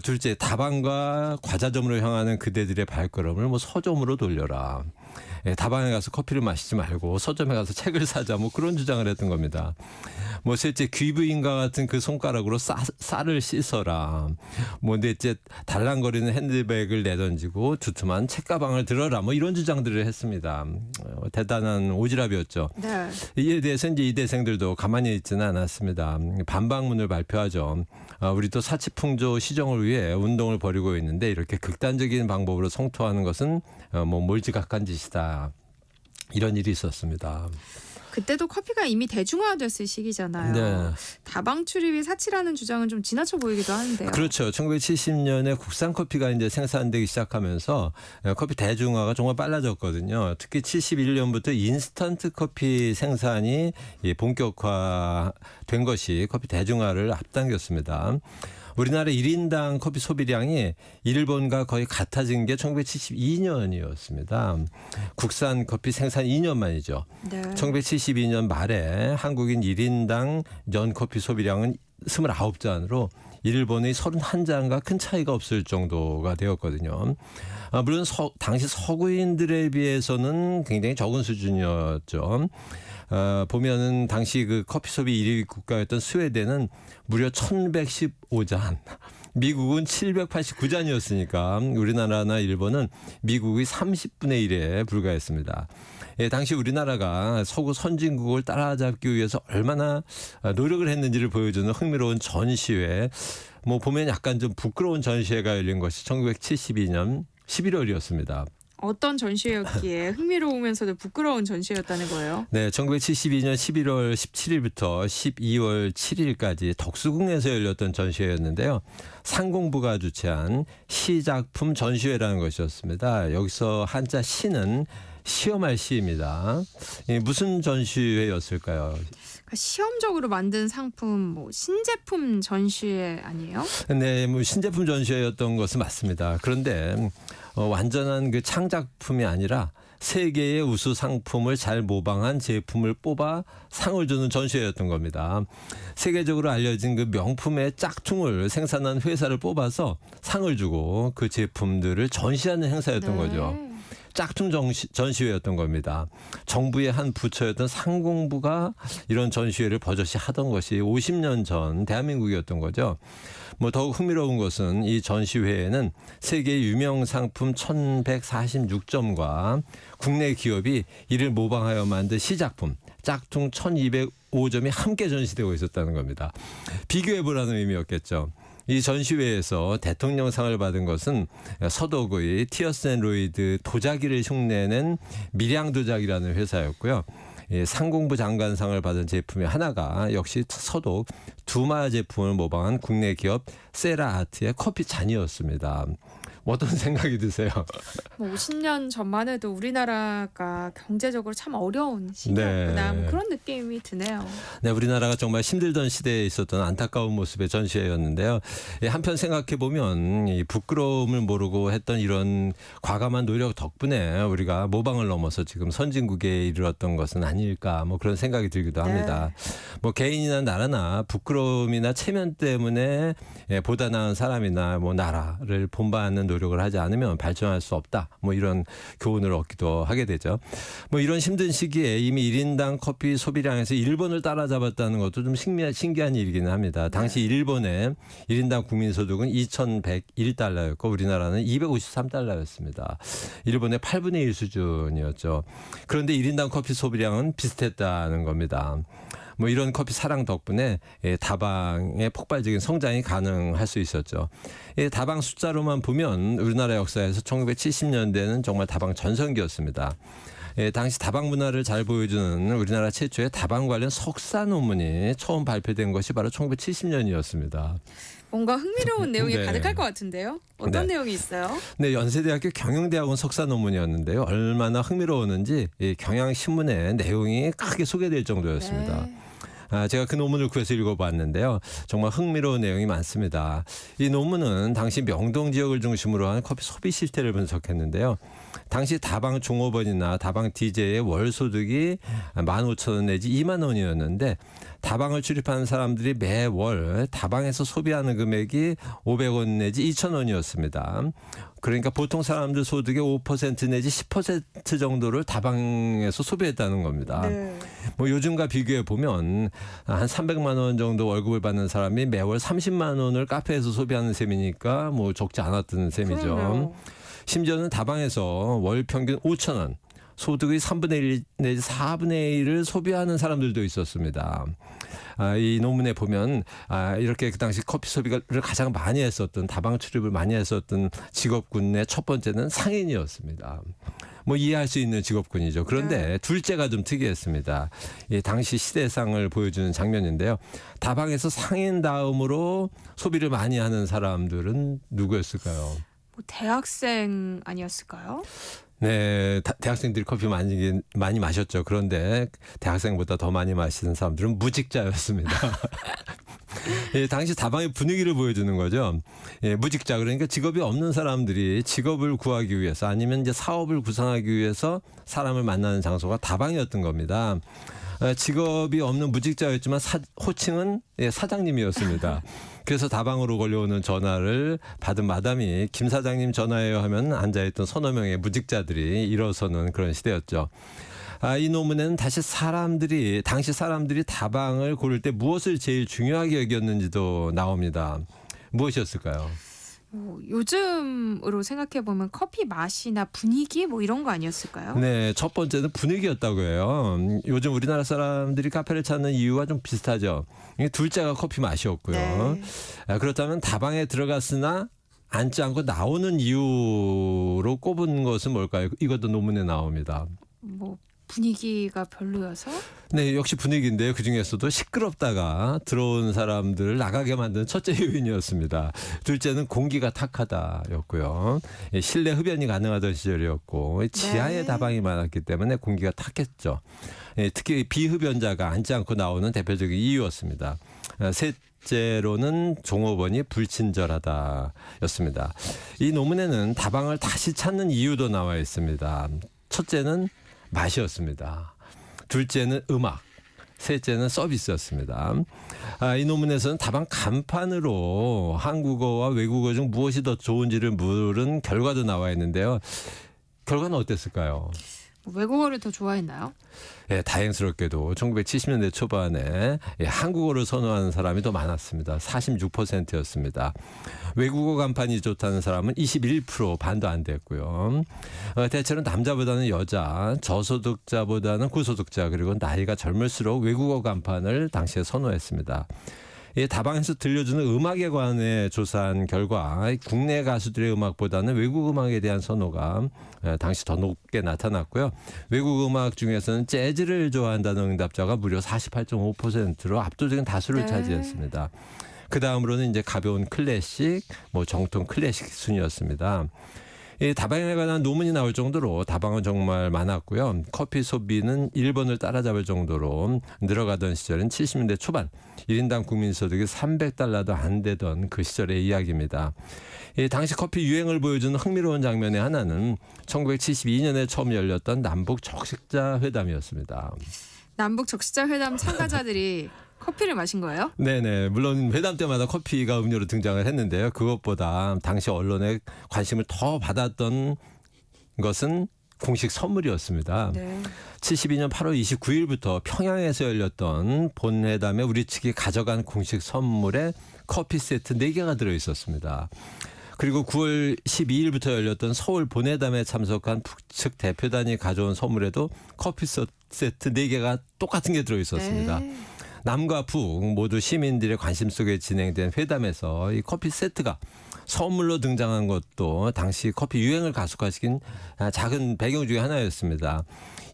둘째, 다방과 과자점으로 향하는 그대들의 발걸음을 서점으로 돌려라. 다방에 가서 커피를 마시지 말고 서점에 가서 책을 사자 그런 주장을 했던 겁니다. 셋째, 귀부인과 같은 그 손가락으로 쌀을 씻어라. 넷째, 달랑거리는 핸드백을 내던지고 두툼한 책가방을 들어라. 이런 주장들을 했습니다. 대단한 오지랖이었죠. 네. 이에 대해서 이제 이대생들도 가만히 있지는 않았습니다. 반박문을 발표하죠. 우리도 사치풍조 시정을 위해 운동을 벌이고 있는데 이렇게 극단적인 방법으로 성토하는 것은 몰지각한 짓이다. 이런 일이 있었습니다. 그때도 커피가 이미 대중화됐을 시기잖아요. 네. 다방 출입이 사치라는 주장은 좀 지나쳐 보이기도 하는데요. 그렇죠. 1970년에 국산 커피가 이제 생산되기 시작하면서 커피 대중화가 정말 빨라졌거든요. 특히 71년부터 인스턴트 커피 생산이 본격화된 것이 커피 대중화를 앞당겼습니다. 우리나라 1인당 커피 소비량이 일본과 거의 같아진 게 1972년이었습니다. 국산 커피 생산 2년 만이죠. 네. 1972년 말에 한국인 1인당 연 커피 소비량은 29잔으로 일본의 31잔과 큰 차이가 없을 정도가 되었거든요. 물론 당시 서구인들에 비해서는 굉장히 적은 수준이었죠. 보면은 당시 그 커피 소비 1위 국가였던 스웨덴은 무려 1115잔, 미국은 789잔이었으니까 우리나라나 일본은 미국의 30분의 1에 불과했습니다. 당시 우리나라가 서구 선진국을 따라잡기 위해서 얼마나 노력을 했는지를 보여주는 흥미로운 전시회, 보면 약간 좀 부끄러운 전시회가 열린 것이 1972년 11월이었습니다. 어떤 전시회였기에 흥미로우면서도 부끄러운 전시회였다는 거예요? 네, 1972년 11월 17일부터 12월 7일까지 덕수궁에서 열렸던 전시회였는데요. 상공부가 주최한 시작품 전시회라는 것이었습니다. 여기서 한자 시는 시험할 시입니다. 무슨 전시회였을까요? 그러니까 시험적으로 만든 상품, 뭐 신제품 전시회 아니에요? 네, 뭐 신제품 전시회였던 것은 맞습니다. 그런데 완전한 그 창작품이 아니라 세계의 우수 상품을 잘 모방한 제품을 뽑아 상을 주는 전시회였던 겁니다. 세계적으로 알려진 그 명품의 짝퉁을 생산한 회사를 뽑아서 상을 주고 그 제품들을 전시하는 행사였던 거죠. 짝퉁 전시회였던 겁니다. 정부의 한 부처였던 상공부가 이런 전시회를 버젓이 하던 것이 50년 전 대한민국이었던 거죠. 뭐 더욱 흥미로운 것은 이 전시회에는 세계 유명 상품 1146점과 국내 기업이 이를 모방하여 만든 시작품 짝퉁 1205점이 함께 전시되고 있었다는 겁니다. 비교해보라는 의미였겠죠. 이 전시회에서 대통령상을 받은 것은 서독의 티어스 앤 로이드 도자기를 흉내낸 밀양도자기라는 회사였고요. 상공부 장관상을 받은 제품의 하나가 역시 서독 두마 제품을 모방한 국내 기업 세라아트의 커피 잔이었습니다. 어떤 생각이 드세요? 뭐 50년 전만 해도 우리나라가 경제적으로 참 어려운 시기였구나. 네. 뭐 그런 느낌이 드네요. 네, 우리나라가 정말 힘들던 시대에 있었던 안타까운 모습의 전시회였는데요. 한편 생각해 보면 이 부끄러움을 모르고 했던 이런 과감한 노력 덕분에 우리가 모방을 넘어서 지금 선진국에 이르렀던 것은 아닐까 뭐 그런 생각이 들기도 합니다. 뭐 개인이나 나라나 부끄러움이나 체면 때문에 보다 나은 사람이나 뭐 나라를 본받는 노력을 하지 않으면 발전할 수 없다. 뭐 이런 교훈을 얻기도 하게 되죠. 뭐 이런 힘든 시기에 이미 1인당 커피 소비량에서 일본을 따라잡았다는 것도 좀 신기한 일이기는 합니다. 당시 일본의 1인당 국민소득은 2,101달러였고 우리나라는 253달러였습니다. 일본의 8분의 1 수준이었죠. 그런데 1인당 커피 소비량은 비슷했다는 겁니다. 뭐 이런 커피 사랑 덕분에 다방의 폭발적인 성장이 가능할 수 있었죠. 다방 숫자로만 보면 우리나라 역사에서 1970년대는 정말 다방 전성기였습니다. 당시 다방 문화를 잘 보여주는 우리나라 최초의 다방 관련 석사 논문이 처음 발표된 것이 바로 1970년이었습니다. 뭔가 흥미로운 내용이 네. 가득할 것 같은데요. 어떤 네. 내용이 있어요? 네, 연세대학교 경영대학원 석사 논문이었는데요. 얼마나 흥미로웠는지 이 경향신문에 내용이 크게 소개될 정도였습니다. 제가 그 논문을 구해서 읽어봤는데요. 정말 흥미로운 내용이 많습니다. 이 논문은 당시 명동 지역을 중심으로 한 커피 소비 실태를 분석했는데요. 당시 다방 종업원이나 다방 DJ의 월 소득이 15,000원 내지 2만 원이었는데 다방을 출입하는 사람들이 매월 다방에서 소비하는 금액이 500원 내지 2,000원이었습니다. 그러니까 보통 사람들 소득의 5% 내지 10% 정도를 다방에서 소비했다는 겁니다. 네. 뭐 요즘과 비교해 보면 한 300만 원 정도 월급을 받는 사람이 매월 30만 원을 카페에서 소비하는 셈이니까 뭐 적지 않았던 셈이죠. 그럼요. 심지어는 다방에서 월 평균 5,000원, 소득의 3분의 1 내지 4분의 1을 소비하는 사람들도 있었습니다. 이 논문에 보면 이렇게 그 당시 커피 소비를 가장 많이 했었던 다방 출입을 많이 했었던 직업군의 첫 번째는 상인이었습니다. 뭐 이해할 수 있는 직업군이죠. 그런데 둘째가 좀 특이했습니다. 당시 시대상을 보여주는 장면인데요. 다방에서 상인 다음으로 소비를 많이 하는 사람들은 누구였을까요? 뭐 대학생 아니었을까요? 네, 대학생들이 커피 많이 마셨죠. 그런데 대학생보다 더 많이 마시는 사람들은 무직자였습니다. 당시 다방의 분위기를 보여주는 거죠. 무직자, 그러니까 직업이 없는 사람들이 직업을 구하기 위해서 아니면 이제 사업을 구상하기 위해서 사람을 만나는 장소가 다방이었던 겁니다. 직업이 없는 무직자였지만 호칭은 사장님이었습니다. 그래서 다방으로 걸려오는 전화를 받은 마담이 김 사장님 전화해요 하면 앉아있던 서너 명의 무직자들이 일어서는 그런 시대였죠. 이 논문에는 당시 사람들이 다방을 고를 때 무엇을 제일 중요하게 여겼는지도 나옵니다. 무엇이었을까요? 요즘으로 생각해보면 커피 맛이나 분위기 뭐 이런 거 아니었을까요? 네, 첫 번째는 분위기였다고 해요. 요즘 우리나라 사람들이 카페를 찾는 이유와 좀 비슷하죠. 둘째가 커피 맛이었고요. 네. 그렇다면 다방에 들어갔으나 앉지 않고 나오는 이유로 꼽은 것은 뭘까요? 이것도 논문에 나옵니다. 뭐 분위기가 별로여서? 네, 역시 분위기인데요. 그중에서도 시끄럽다가 들어온 사람들을 나가게 만든 첫째 요인이었습니다. 둘째는 공기가 탁하다였고요. 실내 흡연이 가능하던 시절이었고 지하에 네. 다방이 많았기 때문에 공기가 탁했죠. 특히 비흡연자가 앉지 않고 나오는 대표적인 이유였습니다. 셋째로는 종업원이 불친절하다였습니다. 이 논문에는 다방을 다시 찾는 이유도 나와 있습니다. 첫째는 맛이었습니다. 둘째는 음악, 셋째는 서비스였습니다. 이 논문에서는 다방 간판으로 한국어와 외국어 중 무엇이 더 좋은지를 물은 결과도 나와 있는데요. 결과는 어땠을까요? 외국어를 더 좋아했나요? 예, 다행스럽게도 1970년대 초반에 한국어를 선호하는 사람이 더 많았습니다. 46%였습니다. 외국어 간판이 좋다는 사람은 21%, 반도 안 됐고요. 대체로 남자보다는 여자, 저소득자보다는 고소득자, 그리고 나이가 젊을수록 외국어 간판을 당시에 선호했습니다. 다방에서 들려주는 음악에 관해 조사한 결과 국내 가수들의 음악보다는 외국 음악에 대한 선호가 당시 더 높게 나타났고요. 외국 음악 중에서는 재즈를 좋아한다는 응답자가 무려 48.5%로 압도적인 다수를 네. 차지했습니다. 그 다음으로는 이제 가벼운 클래식, 뭐 정통 클래식 순이었습니다. 이 다방에 관한 논문이 나올 정도로 다방은 정말 많았고요. 커피 소비는 일본을 따라잡을 정도로 늘어가던 시절은 70년대 초반 1인당 국민소득이 $300도 안 되던 그 시절의 이야기입니다. 당시 커피 유행을 보여주는 흥미로운 장면의 하나는 1972년에 처음 열렸던 남북 적십자 회담이었습니다. 남북 적시자 회담 참가자들이 커피를 마신 거예요? 네네. 물론 회담 때마다 커피가 음료로 등장을 했는데요. 그것보다 당시 언론의 관심을 더 받았던 것은 공식 선물이었습니다. 네. 72년 8월 29일부터 평양에서 열렸던 본회담에 우리 측이 가져간 공식 선물에 커피 세트 4개가 들어있었습니다. 그리고 9월 12일부터 열렸던 서울 본회담에 참석한 북측 대표단이 가져온 선물에도 커피 세트 4개가 똑같은 게 들어있었습니다. 네. 남과 북 모두 시민들의 관심 속에 진행된 회담에서 이 커피 세트가 선물로 등장한 것도 당시 커피 유행을 가속화시킨 작은 배경 중에 하나였습니다.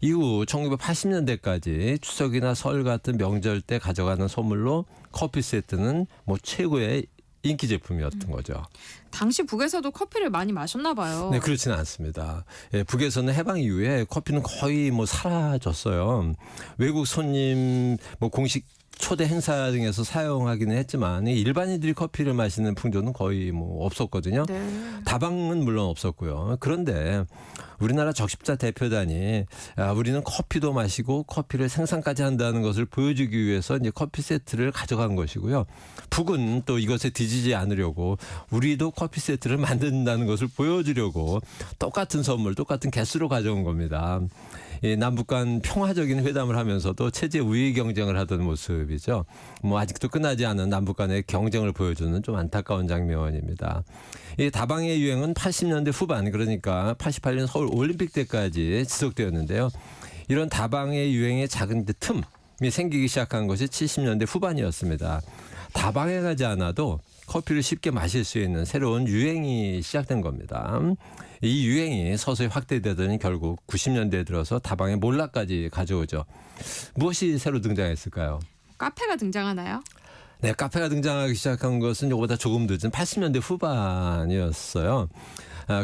이후 1980년대까지 추석이나 설 같은 명절 때 가져가는 선물로 커피 세트는 뭐 최고의 인기 제품이었던 거죠. 당시 북에서도 커피를 많이 마셨나 봐요. 네, 그렇지는 않습니다. 북에서는 해방 이후에 커피는 거의 뭐 사라졌어요. 외국 손님 뭐 공식 초대 행사 등에서 사용하기는 했지만 일반인들이 커피를 마시는 풍조는 거의 뭐 없었거든요. 네. 다방은 물론 없었고요. 그런데 우리나라 적십자 대표단이 우리는 커피도 마시고 커피를 생산까지 한다는 것을 보여주기 위해서 이제 커피 세트를 가져간 것이고요. 북은 또 이것에 뒤지지 않으려고 우리도 커피 세트를 만든다는 것을 보여주려고 똑같은 선물, 똑같은 개수로 가져온 겁니다. 남북 간 평화적인 회담을 하면서도 체제 우위 경쟁을 하던 모습이죠. 뭐 아직도 끝나지 않은 남북 간의 경쟁을 보여주는 좀 안타까운 장면입니다. 이 다방의 유행은 80년대 후반, 그러니까 88년 서울 올림픽 때까지 지속되었는데요. 이런 다방의 유행의 작은 틈이 생기기 시작한 것이 70년대 후반이었습니다. 다방에 가지 않아도 커피를 쉽게 마실 수 있는 새로운 유행이 시작된 겁니다. 이 유행이 서서히 확대되더니 결국 90년대에 들어서 다방의 몰락까지 가져오죠. 무엇이 새로 등장했을까요? 카페가 등장하나요? 네, 카페가 등장하기 시작한 것은 이거보다 조금 늦은 80년대 후반이었어요.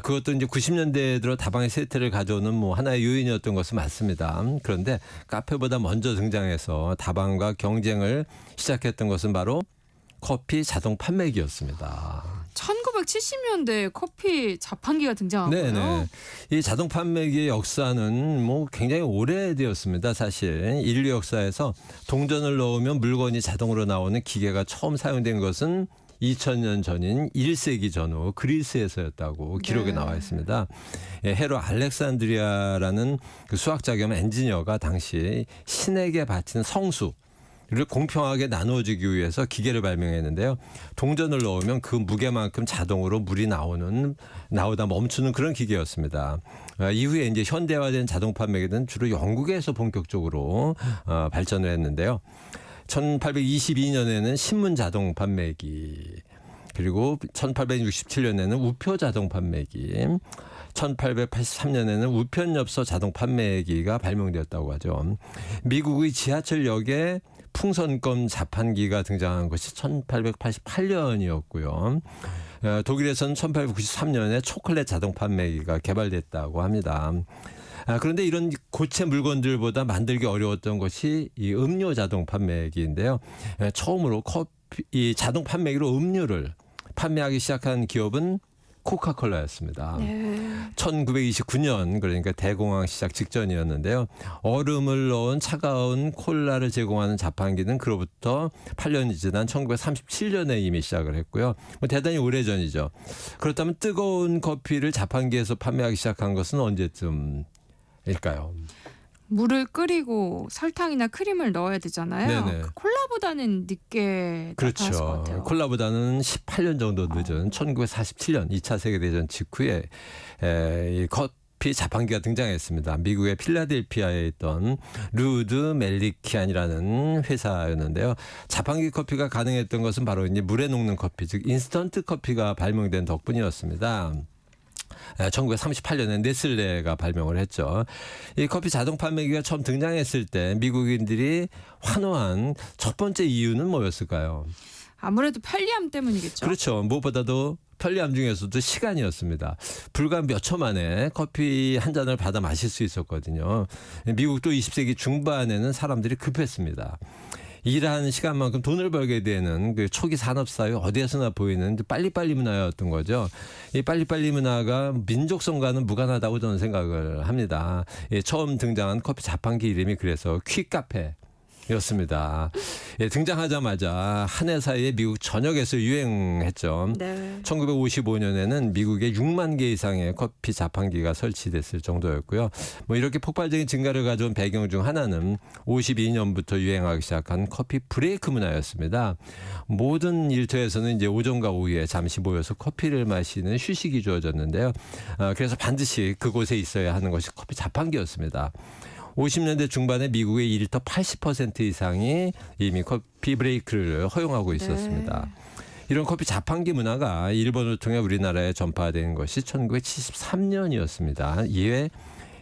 그것도 이제 90년대에 들어 다방의 세트를 가져오는 뭐 하나의 요인이었던 것은 맞습니다. 그런데 카페보다 먼저 등장해서 다방과 경쟁을 시작했던 것은 바로 커피 자동 판매기였습니다. 1970년대에 커피 자판기가 등장한 거예요? 네네. 이 자동 판매기의 역사는 뭐 굉장히 오래되었습니다. 사실 인류 역사에서 동전을 넣으면 물건이 자동으로 나오는 기계가 처음 사용된 것은 2000년 전인 1세기 전후 그리스에서였다고 기록에 나와 있습니다. 헤로 알렉산드리아라는 그 수학자 겸 엔지니어가 당시 신에게 바친 성수 를 공평하게 나누어주기 위해서 기계를 발명했는데요. 동전을 넣으면 그 무게만큼 자동으로 물이 나오다 멈추는 그런 기계였습니다. 이후에 이제 현대화된 자동 판매기는 주로 영국에서 본격적으로 발전을 했는데요. 1822년에는 신문 자동 판매기, 그리고 1867년에는 우표 자동 판매기, 1883년에는 우편엽서 자동 판매기가 발명되었다고 하죠. 미국의 지하철역에 풍선껌 자판기가 등장한 것이 1888년이었고요. 독일에서는 1893년에 초콜릿 자동 판매기가 개발됐다고 합니다. 그런데 이런 고체 물건들보다 만들기 어려웠던 것이 이 음료 자동 판매기인데요. 처음으로 이 자동 판매기로 음료를 판매하기 시작한 기업은 코카콜라였습니다. 1929년 그러니까 대공황 시작 직전이었는데요. 얼음을 넣은 차가운 콜라를 제공하는 자판기는 그로부터 8년이 지난 1937년에 이미 시작을 했고요. 뭐 대단히 오래전이죠. 그렇다면 뜨거운 커피를 자판기에서 판매하기 시작한 것은 언제쯤일까요? 물을 끓이고 설탕이나 크림을 넣어야 되잖아요. 네네. 콜라보다는 늦게 나타났을 것 그렇죠. 같아요. 콜라보다는 18년 정도 늦은 1947년 2차 세계대전 직후에 이 커피 자판기가 등장했습니다. 미국의 필라델피아에 있던 루드 멜리키안이라는 회사였는데요. 자판기 커피가 가능했던 것은 바로 이제 물에 녹는 커피, 즉 인스턴트 커피가 발명된 덕분이었습니다. 1938년에 네슬레가 발명을 했죠. 이 커피 자동 판매기가 처음 등장했을 때 미국인들이 환호한 첫 번째 이유는 뭐였을까요? 아무래도 편리함 때문이겠죠. 그렇죠. 무엇보다도 편리함 중에서도 시간이었습니다. 불과 몇 초 만에 커피 한 잔을 받아 마실 수 있었거든요. 미국도 20세기 중반에는 사람들이 급했습니다. 일하는 시간만큼 돈을 벌게 되는 그 초기 산업사회 어디에서나 보이는 빨리빨리 문화였던 거죠. 이 빨리빨리 문화가 민족성과는 무관하다고 저는 생각을 합니다. 처음 등장한 커피 자판기 이름이 그래서 퀵카페 였습니다. 등장하자마자 한 해 사이에 미국 전역에서 유행했죠. 네. 1955년에는 미국에 6만 개 이상의 커피 자판기가 설치됐을 정도였고요. 뭐 이렇게 폭발적인 증가를 가져온 배경 중 하나는 52년부터 유행하기 시작한 커피 브레이크 문화였습니다. 모든 일터에서는 이제 오전과 오후에 잠시 모여서 커피를 마시는 휴식이 주어졌는데요. 그래서 반드시 그곳에 있어야 하는 것이 커피 자판기였습니다. 50년대 중반에 미국의 일터 80% 이상이 이미 커피 브레이크를 허용하고 있었습니다. 이런 커피 자판기 문화가 일본을 통해 우리나라에 전파된 것이 1973년이었습니다. 이해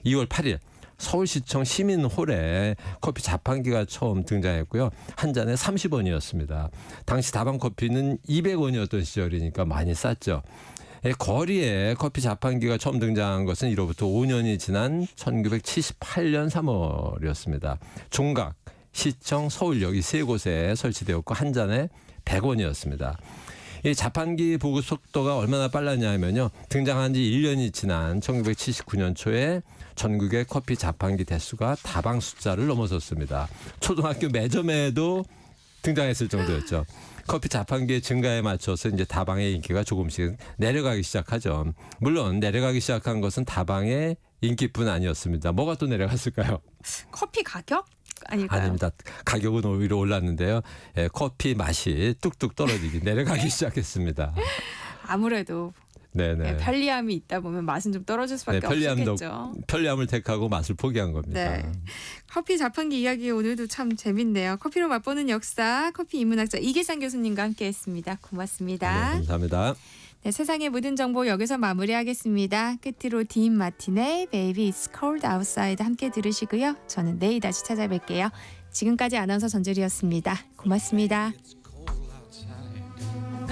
2월 8일 서울시청 시민홀에 커피 자판기가 처음 등장했고요. 한 잔에 30원이었습니다. 당시 다방 커피는 200원이었던 시절이니까 많이 쌌죠. 거리에 커피 자판기가 처음 등장한 것은 이로부터 5년이 지난 1978년 3월이었습니다. 종각, 시청, 서울역 이 세 곳에 설치되었고 한 잔에 100원이었습니다. 이 자판기 보급 속도가 얼마나 빨랐냐면요. 등장한 지 1년이 지난 1979년 초에 전국의 커피 자판기 대수가 다방 숫자를 넘어섰습니다. 초등학교 매점에도 등장했을 정도였죠. 커피 자판기의 증가에 맞춰서 이제 다방의 인기가 조금씩 내려가기 시작하죠. 물론 내려가기 시작한 것은 다방의 인기뿐 아니었습니다. 뭐가 또 내려갔을까요? 커피 가격? 아닐까요? 아닙니다. 가격은 오히려 올랐는데요. 커피 맛이 뚝뚝 떨어지기 내려가기 시작했습니다. 아무래도 네네. 편리함이 있다 보면 맛은 좀 떨어질 수밖에 없겠죠. 편리함을 택하고 맛을 포기한 겁니다. 네. 커피 자판기 이야기 오늘도 참 재밌네요. 커피로 맛보는 역사 커피 인문학자 이계상 교수님과 함께했습니다. 고맙습니다. 네, 감사합니다. 네, 세상의 모든 정보 여기서 마무리하겠습니다. 끝으로 딘 마틴의 Baby It's Cold Outside 함께 들으시고요. 저는 내일 다시 찾아뵐게요. 지금까지 아나운서 전주리였습니다. 고맙습니다.